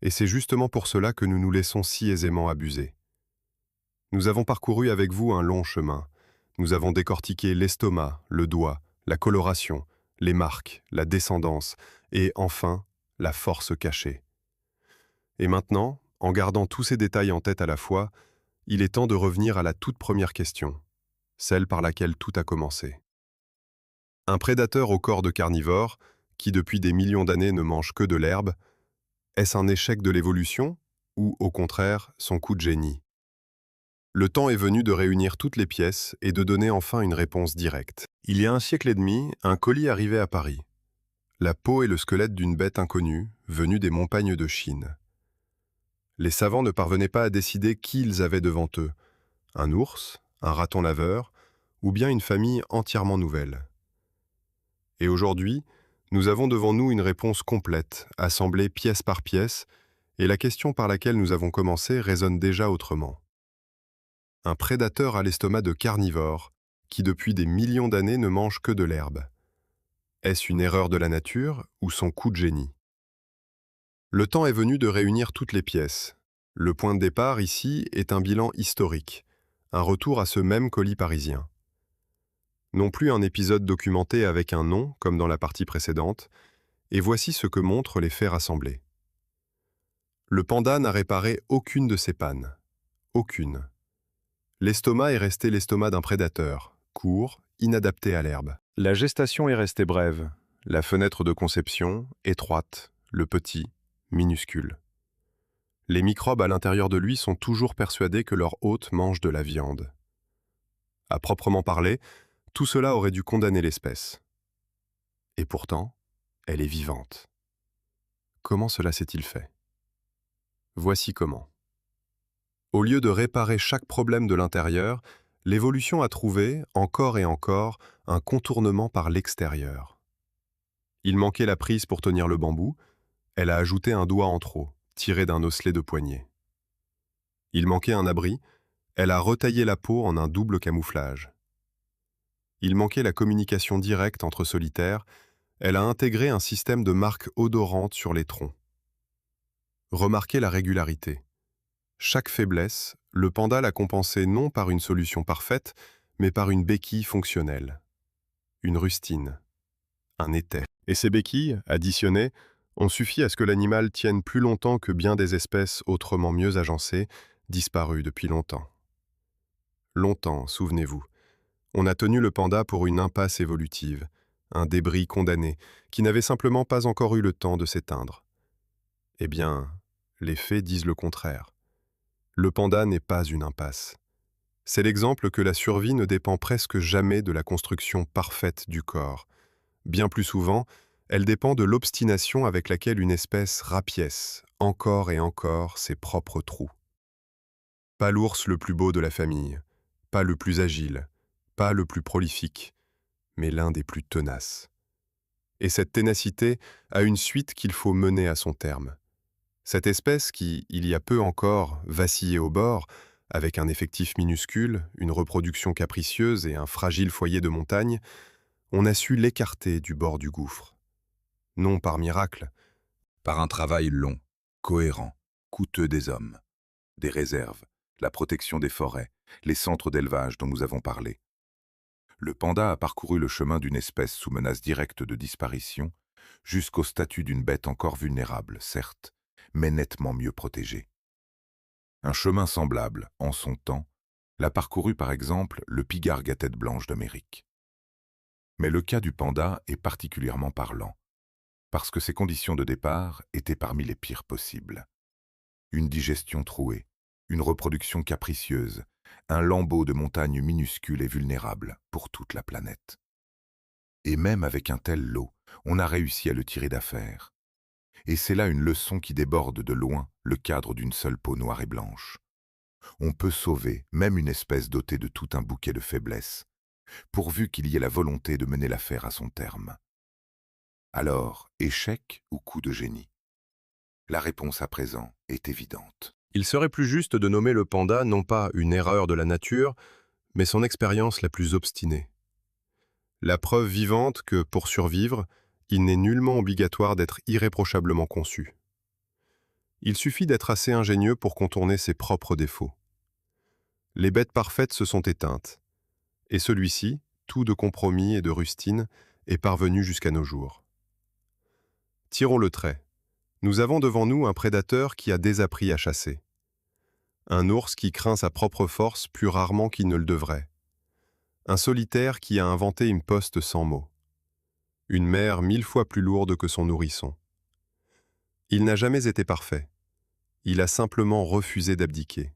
Et c'est justement pour cela que nous nous laissons si aisément abuser. Nous avons parcouru avec vous un long chemin. Nous avons décortiqué l'estomac, le doigt, la coloration, les marques, la descendance, et enfin, la force cachée. Et maintenant, en gardant tous ces détails en tête à la fois, il est temps de revenir à la toute première question, celle par laquelle tout a commencé. Un prédateur au corps de carnivore, qui depuis des millions d'années ne mange que de l'herbe, est-ce un échec de l'évolution ou, au contraire, son coup de génie? Le temps est venu de réunir toutes les pièces et de donner enfin une réponse directe. Il y a un siècle et demi, un colis arrivait à Paris. La peau et le squelette d'une bête inconnue, venue des montagnes de Chine. Les savants ne parvenaient pas à décider qui ils avaient devant eux, un ours, un raton laveur, ou bien une famille entièrement nouvelle. Et aujourd'hui, nous avons devant nous une réponse complète, assemblée pièce par pièce, et la question par laquelle nous avons commencé résonne déjà autrement. Un prédateur à l'estomac de carnivore, qui depuis des millions d'années ne mange que de l'herbe. Est-ce une erreur de la nature ou son coup de génie? Le temps est venu de réunir toutes les pièces. Le point de départ ici est un bilan historique, un retour à ce même colis parisien. Non plus un épisode documenté avec un nom, comme dans la partie précédente, et voici ce que montrent les faits rassemblés. Le panda n'a réparé aucune de ses pannes. Aucune. L'estomac est resté l'estomac d'un prédateur, court, inadapté à l'herbe. La gestation est restée brève, la fenêtre de conception, étroite, le petit, minuscule. Les microbes à l'intérieur de lui sont toujours persuadés que leur hôte mange de la viande. À proprement parler, tout cela aurait dû condamner l'espèce. Et pourtant, elle est vivante. Comment cela s'est-il fait? Voici comment. Au lieu de réparer chaque problème de l'intérieur, l'évolution a trouvé, encore et encore, un contournement par l'extérieur. Il manquait la prise pour tenir le bambou, elle a ajouté un doigt en trop, tiré d'un osselet de poignet. Il manquait un abri, elle a retaillé la peau en un double camouflage. Il manquait la communication directe entre solitaires, elle a intégré un système de marques odorantes sur les troncs. Remarquez la régularité. Chaque faiblesse, le panda l'a compensée non par une solution parfaite, mais par une béquille fonctionnelle. Une rustine. Un étai. Et ces béquilles, additionnées, ont suffi à ce que l'animal tienne plus longtemps que bien des espèces autrement mieux agencées, disparues depuis longtemps. Longtemps, souvenez-vous. On a tenu le panda pour une impasse évolutive, un débris condamné, qui n'avait simplement pas encore eu le temps de s'éteindre. Eh bien, les faits disent le contraire. Le panda n'est pas une impasse. C'est l'exemple que la survie ne dépend presque jamais de la construction parfaite du corps. Bien plus souvent, elle dépend de l'obstination avec laquelle une espèce rapièce, encore et encore, ses propres trous. Pas l'ours le plus beau de la famille, pas le plus agile, pas le plus prolifique, mais l'un des plus tenaces. Et cette ténacité a une suite qu'il faut mener à son terme. Cette espèce qui, il y a peu encore, vacillait au bord, avec un effectif minuscule, une reproduction capricieuse et un fragile foyer de montagne, on a su l'écarter du bord du gouffre. Non par miracle, Par un travail long, cohérent, coûteux des hommes, des réserves, la protection des forêts, les centres d'élevage dont nous avons parlé. Le panda a parcouru le chemin d'une espèce sous menace directe de disparition jusqu'au statut d'une bête encore vulnérable, certes, mais nettement mieux protégée. Un chemin semblable, en son temps, l'a parcouru par exemple le pigargue à tête blanche d'Amérique. Mais le cas du panda est particulièrement parlant, parce que ses conditions de départ étaient parmi les pires possibles. Une digestion trouée, une reproduction capricieuse, un lambeau de montagne minuscule et vulnérable pour toute la planète. Et même avec un tel lot, on a réussi à le tirer d'affaire. Et c'est là une leçon qui déborde de loin le cadre d'une seule peau noire et blanche. On peut sauver même une espèce dotée de tout un bouquet de faiblesses, pourvu qu'il y ait la volonté de mener l'affaire à son terme. Alors, échec ou coup de génie? La réponse à présent est évidente. il serait plus juste de nommer le panda non pas une erreur de la nature, mais son expérience la plus obstinée. La preuve vivante que, pour survivre, il n'est nullement obligatoire d'être irréprochablement conçu. Il suffit d'être assez ingénieux pour contourner ses propres défauts. Les bêtes parfaites se sont éteintes, et celui-ci, tout de compromis et de rustine, est parvenu jusqu'à nos jours. Tirons le trait. Nous avons devant nous un prédateur qui a désappris à chasser. Un ours qui craint sa propre force plus rarement qu'il ne le devrait. Un solitaire qui a inventé une poste sans mots. Une mère 1000 fois plus lourde que son nourrisson. Il n'a jamais été parfait. Il a simplement refusé d'abdiquer.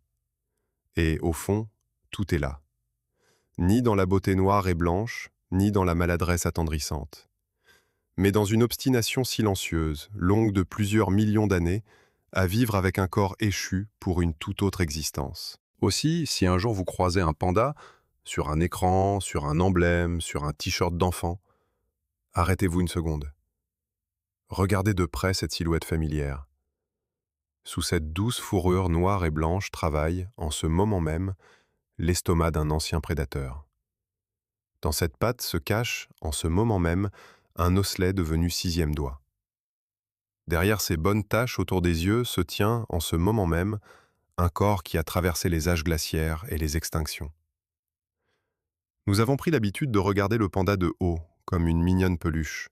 Et, au fond, tout est là. Ni dans la beauté noire et blanche, ni dans la maladresse attendrissante. Mais dans une obstination silencieuse, longue de plusieurs millions d'années, à vivre avec un corps échu pour une toute autre existence. Aussi, si un jour vous croisez un panda, sur un écran, sur un emblème, sur un t-shirt d'enfant, arrêtez-vous une seconde. Regardez de près cette silhouette familière. Sous cette douce fourrure noire et blanche travaille, en ce moment même, l'estomac d'un ancien prédateur. Dans cette patte se cache, en ce moment même, un osselet devenu 6e doigt. Derrière ces bonnes taches autour des yeux se tient, en ce moment même, un corps qui a traversé les âges glaciaires et les extinctions. Nous avons pris l'habitude de regarder le panda de haut, comme une mignonne peluche.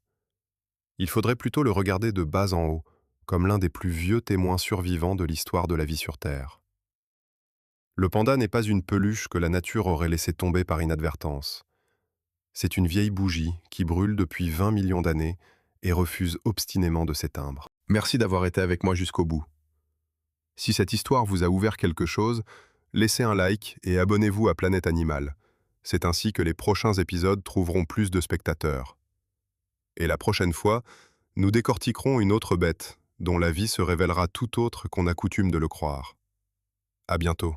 Il faudrait plutôt le regarder de bas en haut, comme l'un des plus vieux témoins survivants de l'histoire de la vie sur Terre. Le panda n'est pas une peluche que la nature aurait laissé tomber par inadvertance. C'est une vieille bougie qui brûle depuis 20 millions d'années et refuse obstinément de s'éteindre. Merci d'avoir été avec moi jusqu'au bout. Si cette histoire vous a ouvert quelque chose, laissez un like et abonnez-vous à Planète Animal. C'est ainsi que les prochains épisodes trouveront plus de spectateurs. Et la prochaine fois, nous décortiquerons une autre bête, dont la vie se révélera tout autre qu'on a coutume de le croire. À bientôt.